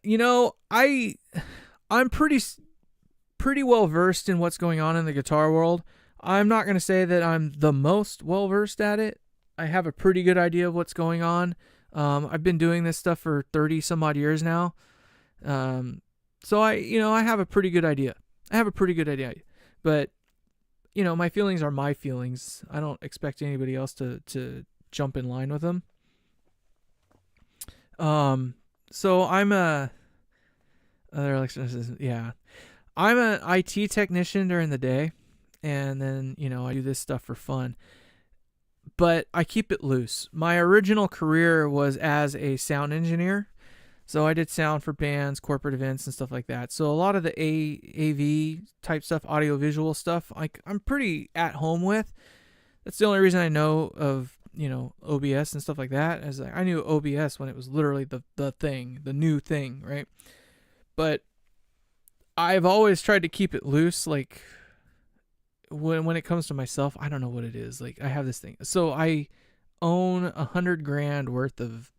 You know, I'm pretty well versed in what's going on in the guitar world. I'm not going to say that I'm the most well versed at it. I have a pretty good idea of what's going on. I've been doing this stuff for 30 some odd years now. So I have a pretty good idea. But my feelings are my feelings. I don't expect anybody else to jump in line with them. So I'm I'm an IT technician during the day, and then, I do this stuff for fun. But I keep it loose. My original career was as a sound engineer. So I did sound for bands, corporate events, and stuff like that. So a lot of the AV type stuff, audio-visual stuff, I'm pretty at home with. That's the only reason I know of, OBS and stuff like that. As I knew OBS when it was literally the thing, the new thing, right? But I've always tried to keep it loose. Like when it comes to myself, I don't know what it is. Like I have this thing. So I own $100,000 worth of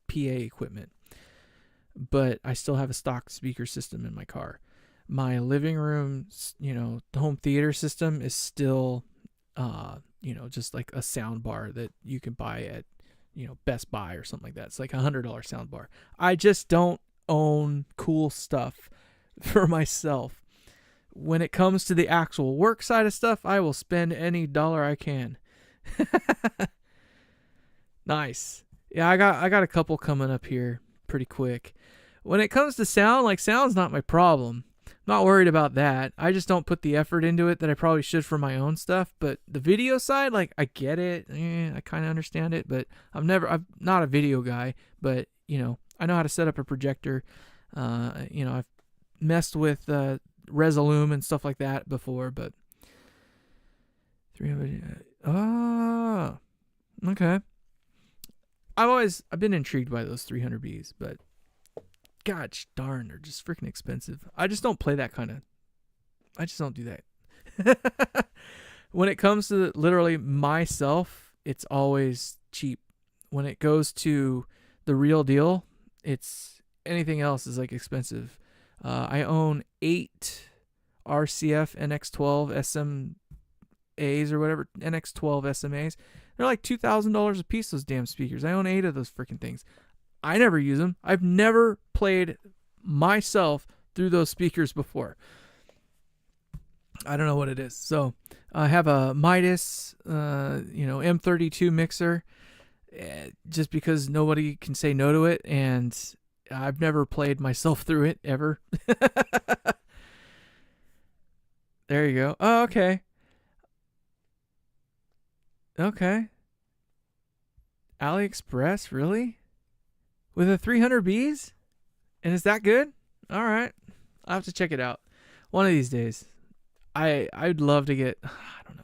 PA equipment, but I still have a stock speaker system in my car. My living room, home theater system is still, just like a sound bar that you can buy at, Best Buy or something like that. It's like $100 sound bar. I just don't own cool stuff for myself. When it comes to the actual work side of stuff, I will spend any dollar I can. Nice. Yeah, I got a couple coming up here pretty quick. When it comes to sound, sound's not my problem. I'm not worried about that. I just don't put the effort into it that I probably should for my own stuff. But the video side, I get it. I kind of understand it, but I'm not a video guy, but I know how to set up a projector. I've messed with Resolume and stuff like that before, but 300. Okay. I've been intrigued by those 300Bs, but gosh darn, they're just freaking expensive. I just don't play that kind of. I just don't do that. When it comes to literally myself, it's always cheap. When it goes to the real deal, it's anything else is expensive. I own 8 RCF NX12 SMAs or whatever, NX12 SMAs. They're like $2,000 a piece, those damn speakers. I own 8 of those freaking things. I never use them. I've never played myself through those speakers before. I don't know what it is. So I have a Midas, M32 mixer, just because nobody can say no to it, and I've never played myself through it ever. There you go. Oh, okay. Okay. AliExpress, really? With a 300Bs? And is that good? All right. I'll have to check it out one of these days. I'd love to get,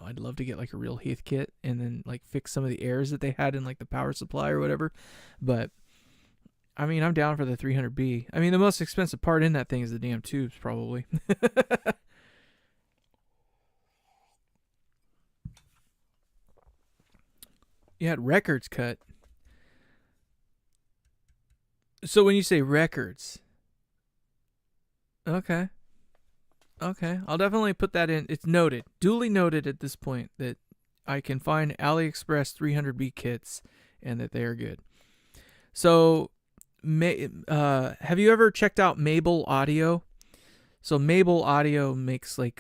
I'd love to get a real Heath kit and then fix some of the errors that they had in the power supply or whatever. But I'm down for the 300B. The most expensive part in that thing is the damn tubes, probably. You had records cut. So when you say records, okay. Okay, I'll definitely put that in. It's noted, duly noted at this point that I can find AliExpress 300B kits and that they are good. So, have you ever checked out Mabel Audio? So Mabel Audio makes I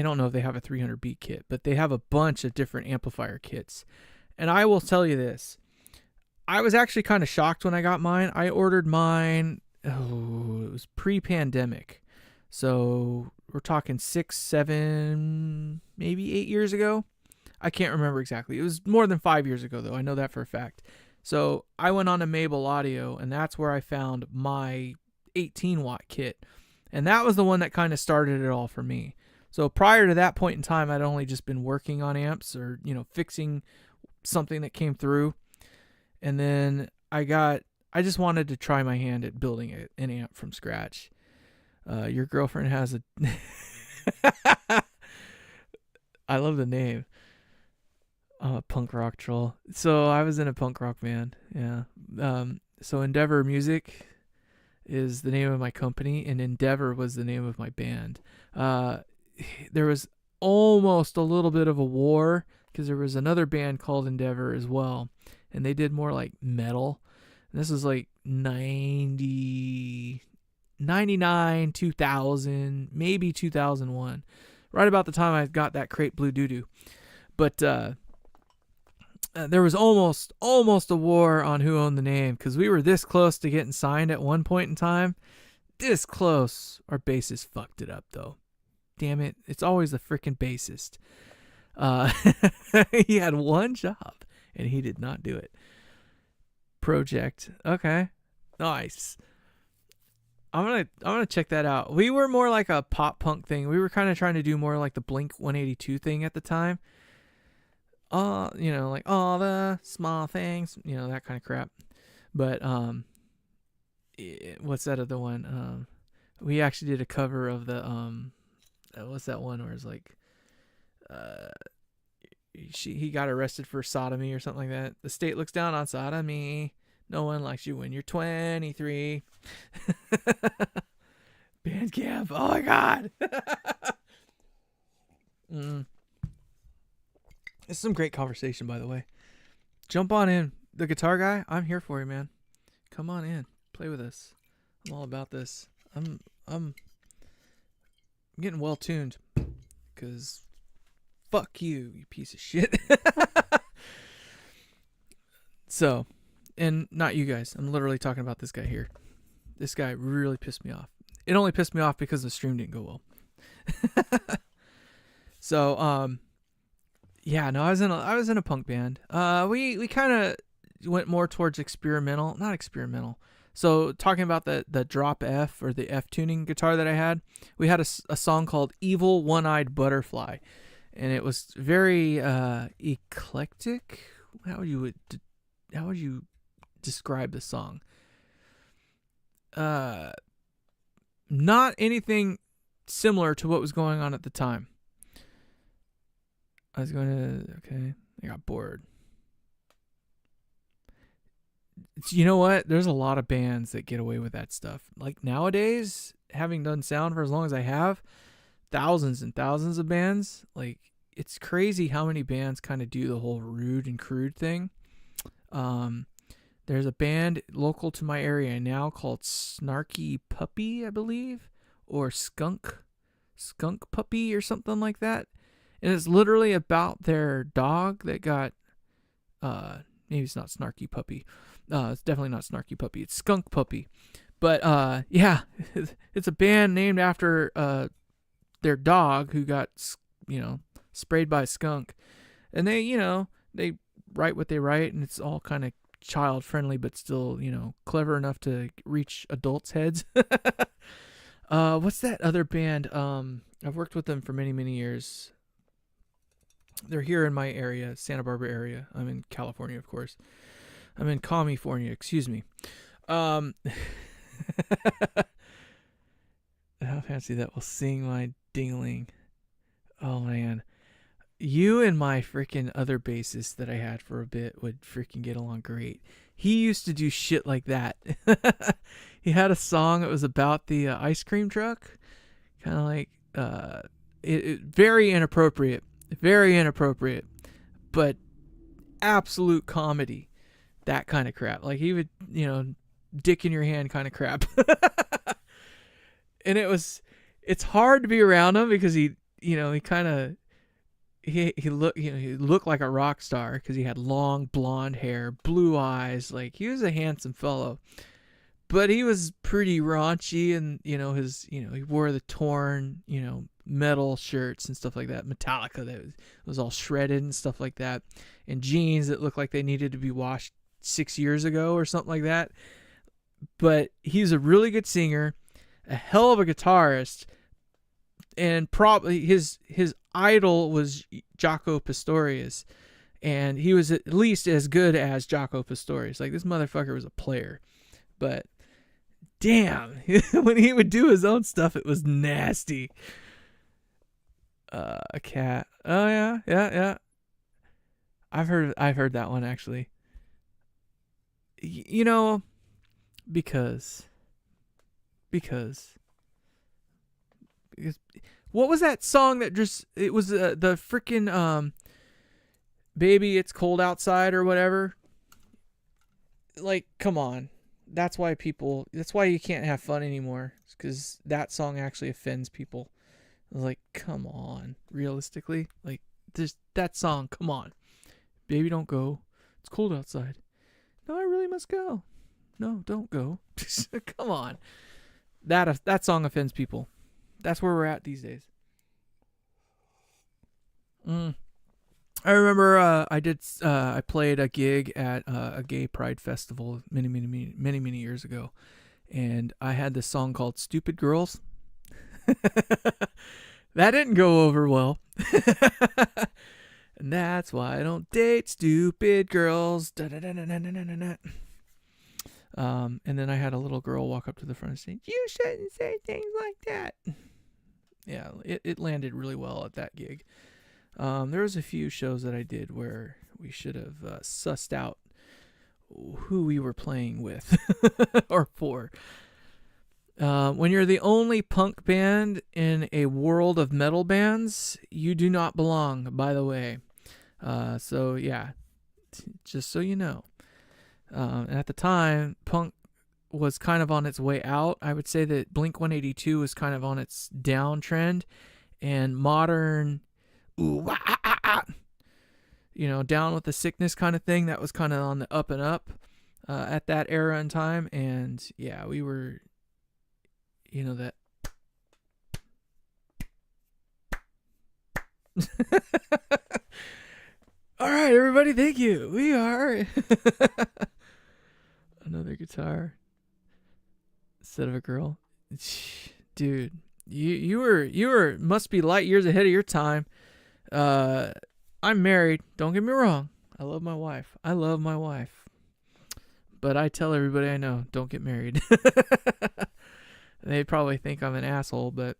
don't know if they have a 300B kit, but they have a bunch of different amplifier kits. And I will tell you this. I was actually kind of shocked when I got mine. I ordered mine, it was pre-pandemic. So we're talking 6, 7, maybe 8 years ago. I can't remember exactly. It was more than 5 years ago, though. I know that for a fact. So I went on to Mabel Audio, and that's where I found my 18-watt kit. And that was the one that kind of started it all for me. So prior to that point in time, I'd only just been working on amps or, fixing something that came through. And then I just wanted to try my hand at building an amp from scratch. Your girlfriend has a... I love the name. I'm a punk rock troll. So I was in a punk rock band. Yeah. So Endeavor Music is the name of my company, and Endeavor was the name of my band. There was almost a little bit of a war because there was another band called Endeavor as well, and they did more like metal. And this was like 99, 2000, maybe 2001, right about the time I got that Crate Blue Doo Doo. But there was almost a war on who owned the name because we were this close to getting signed at one point in time. This close. Our bassist fucked it up, though. Damn it. It's always the freaking bassist. He had one job, and he did not do it. Project. Okay. Nice. I'm gonna check that out. We were more like a pop punk thing. We were kind of trying to do more like the Blink 182 thing at the time. Like all the small things, that kind of crap. But what's that other one? We actually did a cover of the what's that one where it's like, he got arrested for sodomy or something like that. The state looks down on sodomy. No one likes you when you're 23. Bandcamp. Oh my god. It's some great conversation, by the way. Jump on in. The guitar guy, I'm here for you, man. Come on in. Play with us. I'm all about this. I'm getting well tuned. Cause fuck you, you piece of shit. So, and not you guys. I'm literally talking about this guy here. This guy really pissed me off. It only pissed me off because the stream didn't go well. So, yeah, no, I was in a punk band. We kind of went more towards experimental, not experimental. So talking about the drop F or the F tuning guitar that I had, we had a song called "Evil One-Eyed Butterfly," and it was very eclectic. How would you describe the song? Not anything similar to what was going on at the time. I got bored. You know what? There's a lot of bands that get away with that stuff. Like nowadays, having done sound for as long as I have, thousands and thousands of bands, like it's crazy how many bands kind of do the whole rude and crude thing. There's a band local to my area now called Snarky Puppy, I believe, or Skunk Puppy or something like that. And it's literally about their dog that got, maybe it's not Snarky Puppy. It's definitely not Snarky Puppy. It's Skunk Puppy. But, yeah, it's a band named after their dog who got, sprayed by a skunk. And they write what they write, and it's all kind of child-friendly, but still, clever enough to reach adults' heads. What's that other band? I've worked with them for many, many years. They're here in my area, Santa Barbara area. I'm in California, of course. I'm in California, excuse me. How fancy that will sing my ding-a-ling. Oh, man. You and my freaking other bassist that I had for a bit would freaking get along great. He used to do shit like that. He had a song that was about the ice cream truck. Kind of like, uh, very inappropriate, very inappropriate, but absolute comedy. That kind of crap. Like he would, dick in your hand kind of crap. And it's hard to be around him because he kind of, he looked like a rock star because he had long blonde hair, blue eyes. Like he was a handsome fellow, but he was pretty raunchy, and he wore the torn metal shirts and stuff like that, Metallica that was all shredded and stuff like that, and jeans that looked like they needed to be washed 6 years ago or something like that. But he's a really good singer, a hell of a guitarist, and probably his idol was Jaco Pastorius, and he was at least as good as Jaco Pastorius. Like, this motherfucker was a player, but damn, when he would do his own stuff, it was nasty. A cat. Oh yeah. I've heard that one actually. Because what was that song that it was the freaking Baby It's Cold Outside or whatever? Like, come on. That's why you can't have fun anymore, because that song actually offends people. I was like, come on, realistically, like, that song, come on. Baby, don't go. It's cold outside. No, I really must go. No, don't go. Come on. That song offends people. That's where we're at these days. I remember I played a gig at a gay pride festival many years ago, and I had this song called "Stupid Girls." That didn't go over well. And that's why I don't date stupid girls. And then I had a little girl walk up to the front and say, "You shouldn't say things like that." Yeah, it landed really well at that gig. There was a few shows that I did where we should have sussed out who we were playing with or for. When you're the only punk band in a world of metal bands, you do not belong, by the way. So yeah, just so you know. At the time, punk was kind of on its way out. I would say that Blink-182 was kind of on its downtrend, and modern, Down with the Sickness kind of thing, that was kind of on the up and up at that era and time. And yeah, we were, that. All right, everybody, thank you. We are another guitar instead of a girl. Dude, you were must be light years ahead of your time. I'm married. Don't get me wrong. I love my wife. But I tell everybody I know, don't get married. They probably think I'm an asshole, but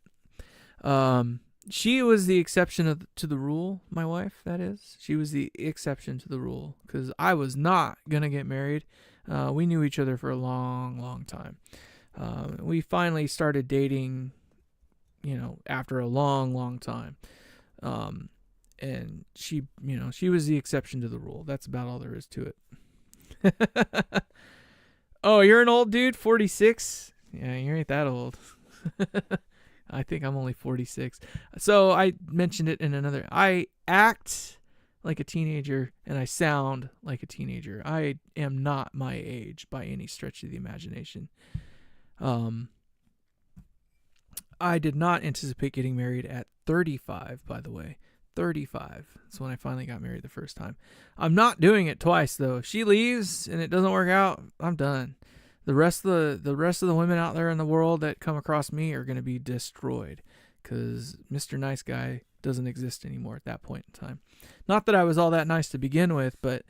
she was the exception to the rule. My wife, that is. She was the exception to the rule, because I was not gonna get married. We knew each other for a long time. We finally started dating, after a long time. And she was the exception to the rule. That's about all there is to it. Oh, you're an old dude, 46? Yeah, you ain't that old. I think I'm only 46. So I mentioned it in another. I act like a teenager and I sound like a teenager. I am not my age by any stretch of the imagination. I did not anticipate getting married at 35, by the way. 35. That's when I finally got married the first time. I'm not doing it twice, though. If she leaves and it doesn't work out, I'm done. The rest of the women out there in the world that come across me are going to be destroyed, because Mr. Nice Guy doesn't exist anymore at that point in time. Not that I was all that nice to begin with, but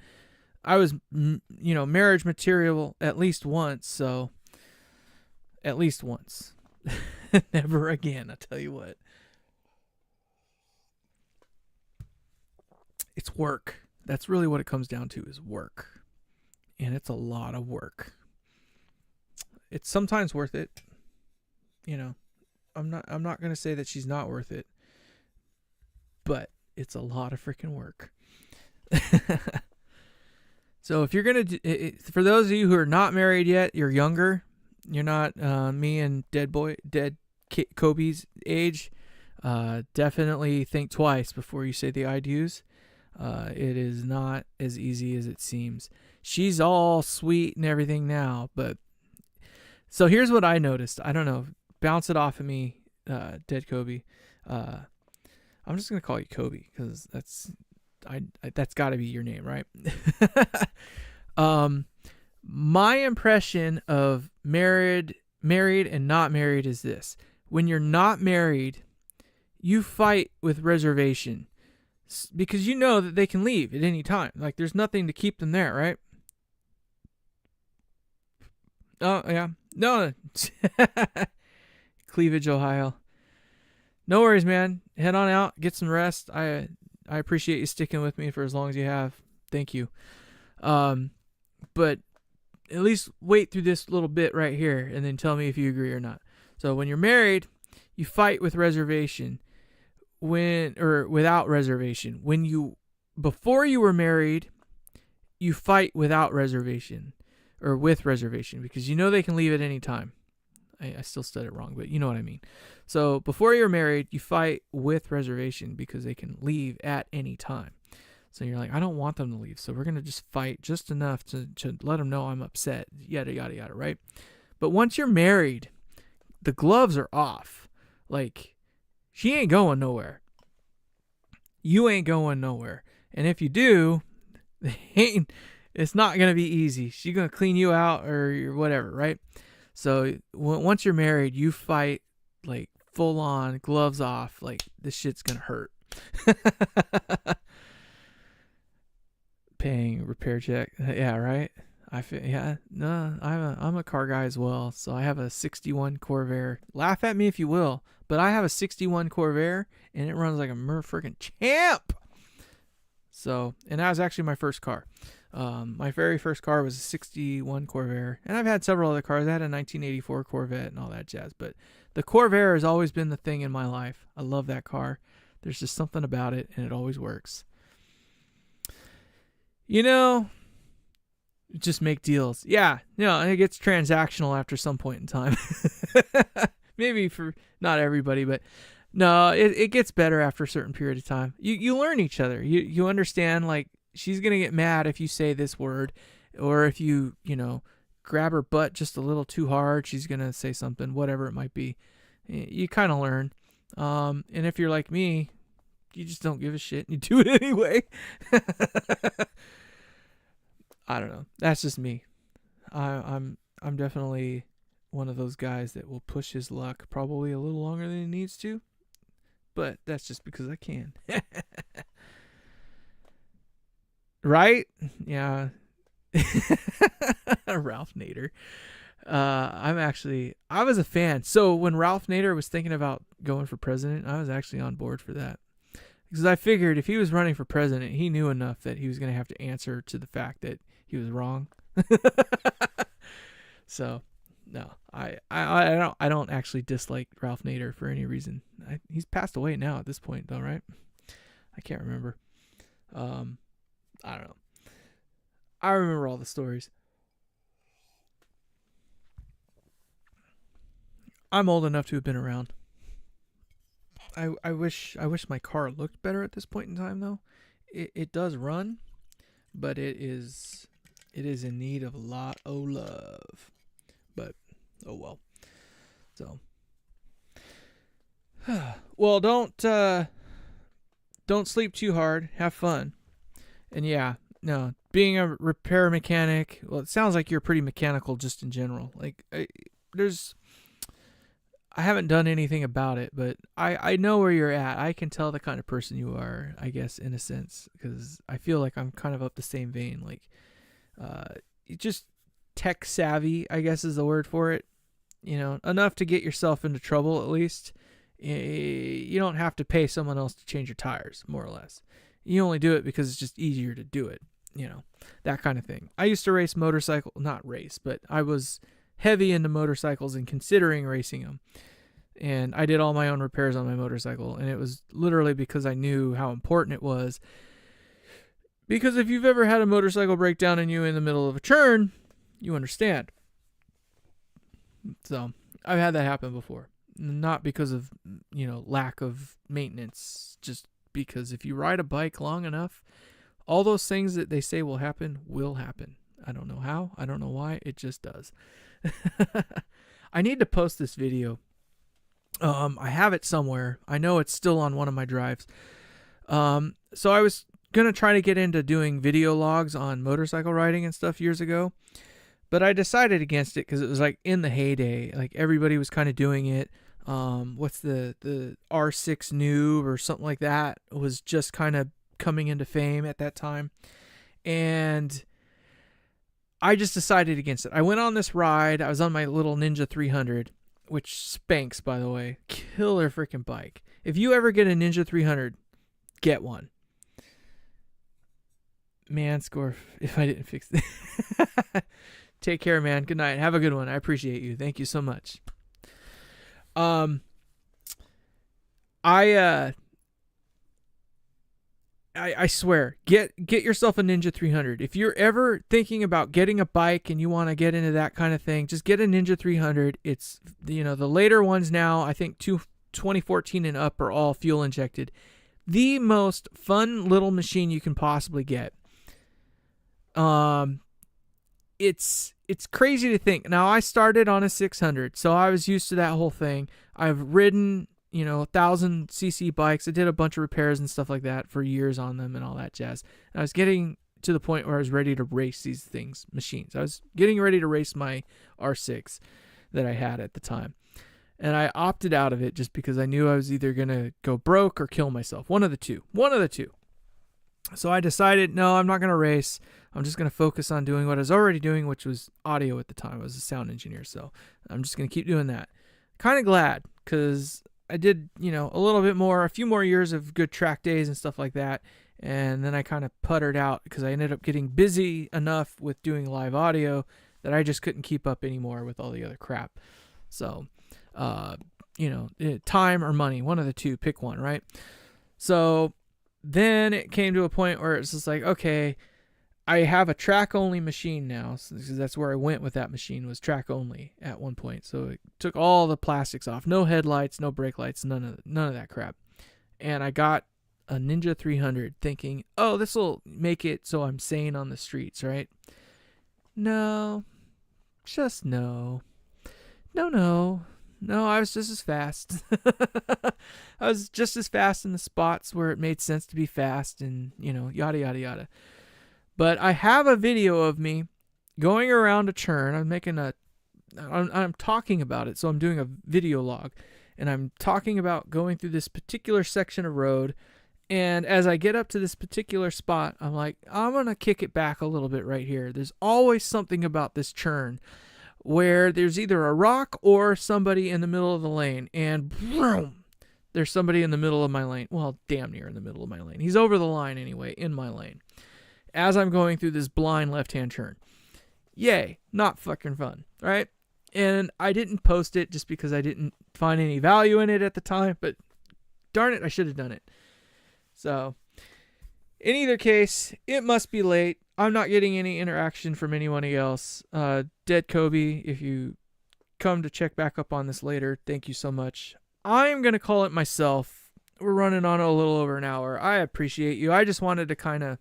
I was, marriage material at least once. So at least once. Never again, I tell you what. It's work. That's really what it comes down to, is work. And it's a lot of work. It's sometimes worth it. I'm not going to say that she's not worth it, but it's a lot of freaking work. So if you're going to, for those of you who are not married yet, you're younger, you're not me and dead Kobe's age, definitely think twice before you say the I do's. It is not as easy as it seems. She's all sweet and everything now, but so here's what I noticed. I don't know. Bounce it off of me, dead Kobe. I'm just gonna call you Kobe because that's got to be your name, right? My impression of married and not married is this: when you're not married, you fight with reservation because you know that they can leave at any time. Like there's nothing to keep them there, right? Oh yeah, no. Cleavage, Ohio. No worries, man. Head on out, get some rest. I appreciate you sticking with me for as long as you have. Thank you. But at least wait through this little bit right here and then tell me if you agree or not. So when you're married, you fight with reservation. Without reservation. Before you were married, you fight without reservation or with reservation because you know they can leave at any time. I still said it wrong, but you know what I mean. So before you're married, you fight with reservation because they can leave at any time. So you're like, I don't want them to leave, so we're going to just fight just enough to let them know I'm upset, yada, yada, yada, right? But once you're married, the gloves are off. Like, she ain't going nowhere. You ain't going nowhere. And if you do, it's not going to be easy. She's going to clean you out or whatever, right? So once you're married, you fight like full on, gloves off, like this shit's going to hurt. Paying repair check. Yeah, right? I'm a car guy as well. So I have a 61 Corvair. Laugh at me if you will, but I have a 61 Corvair and it runs like a freaking champ. So, and that was actually my first car. My very first car was a 61 Corvair, and I've had several other cars. I had a 1984 Corvette and all that jazz, but the Corvair has always been the thing in my life. I love that car. There's just something about it, and it always works. You know, just make deals. Yeah, it gets transactional after some point in time. Maybe for not everybody, but no, it gets better after a certain period of time. You learn each other. You understand, like, she's going to get mad if you say this word, or if you grab her butt just a little too hard, she's going to say something, whatever it might be. You kind of learn. And if you're like me, you just don't give a shit and you do it anyway. I don't know. That's just me. I'm definitely one of those guys that will push his luck probably a little longer than he needs to, but that's just because I can. Right? Yeah. Ralph Nader. I was a fan. So when Ralph Nader was thinking about going for president, I was actually on board for that. Because I figured if he was running for president, he knew enough that he was going to have to answer to the fact that he was wrong. So, no, I don't actually dislike Ralph Nader for any reason. He's passed away now at this point, though, right? I can't remember. I don't know. I remember all the stories. I'm old enough to have been around. I wish my car looked better at this point in time, though. It does run, but it is in need of a lot of love. But oh well. So well, don't sleep too hard. Have fun. And yeah, no, being a repair mechanic, well, it sounds like you're pretty mechanical just in general. Like, I haven't done anything about it, but I know where you're at. I can tell the kind of person you are, I guess, in a sense, because I feel like I'm kind of up the same vein. Like, just tech savvy, I guess is the word for it. Enough to get yourself into trouble at least. You don't have to pay someone else to change your tires, more or less. You only do it because it's just easier to do it, that kind of thing. I used to race not race, but I was heavy into motorcycles and considering racing them. And I did all my own repairs on my motorcycle, and it was literally because I knew how important it was. Because if you've ever had a motorcycle break down on you in the middle of a turn, you understand. So I've had that happen before. Not because of, lack of maintenance, just because if you ride a bike long enough, all those things that they say will happen. I don't know how. I don't know why. It just does. I need to post this video. I have it somewhere. I know it's still on one of my drives. So I was going to try to get into doing video logs on motorcycle riding and stuff years ago, but I decided against it because it was like in the heyday. Like everybody was kind of doing it. What's the R6 Noob or something like that was just kind of coming into fame at that time. And I just decided against it. I went on this ride. I was on my little Ninja 300, which spanks, by the way. Killer freaking bike. If you ever get a Ninja 300, get one. Man, score if I didn't fix it. Take care, man. Good night. Have a good one. I appreciate you. Thank you so much. I swear, get yourself a Ninja 300. If you're ever thinking about getting a bike and you want to get into that kind of thing, just get a Ninja 300. It's, the later ones now, I think 2014 and up are all fuel injected. The most fun little machine you can possibly get. It's crazy to think. Now, I started on a 600, so I was used to that whole thing. I've ridden 1,000cc bikes. I did a bunch of repairs and stuff like that for years on them and all that jazz. And I was getting to the point where I was ready to race these machines. I was getting ready to race my R6 that I had at the time. And I opted out of it just because I knew I was either going to go broke or kill myself. One of the two. So I decided, no, I'm not going to race. I'm just going to focus on doing what I was already doing, which was audio at the time. I was a sound engineer, so I'm just going to keep doing that. Kind of glad, because I did, a few more years of good track days and stuff like that. And then I kind of puttered out because I ended up getting busy enough with doing live audio that I just couldn't keep up anymore with all the other crap. So, time or money, one of the two, pick one, right? So then it came to a point where it's just like, okay, I have a track only machine now. So that's where I went with that machine, was track only at one point. So it took all the plastics off, no headlights, no brake lights, none of that crap. And I got a Ninja 300 thinking, oh, this will make it so I'm sane on the streets, right? No, just no. No, I was just as fast. I was just as fast in the spots where it made sense to be fast and, yada, yada, yada. But I have a video of me going around a turn. I'm talking about it, so I'm doing a video log. And I'm talking about going through this particular section of road. And as I get up to this particular spot, I'm like, I'm going to kick it back a little bit right here. There's always something about this turn where there's either a rock or somebody in the middle of the lane. And boom, there's somebody in the middle of my lane. Well, damn near in the middle of my lane. He's over the line anyway, in my lane, as I'm going through this blind left-hand turn. Yay, not fucking fun, right? And I didn't post it just because I didn't find any value in it at the time, but darn it, I should have done it. So, in either case, it must be late. I'm not getting any interaction from anyone else. Dead Kobe, if you come to check back up on this later, thank you so much. I'm going to call it myself. We're running on a little over an hour. I appreciate you. I just wanted to kind of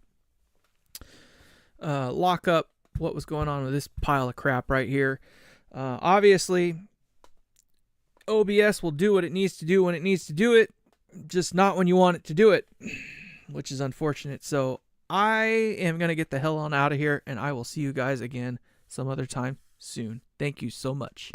lock up what was going on with this pile of crap right here. Obviously, OBS will do what it needs to do when it needs to do it, just not when you want it to do it, which is unfortunate. So I am going to get the hell on out of here, and I will see you guys again some other time soon. Thank you so much.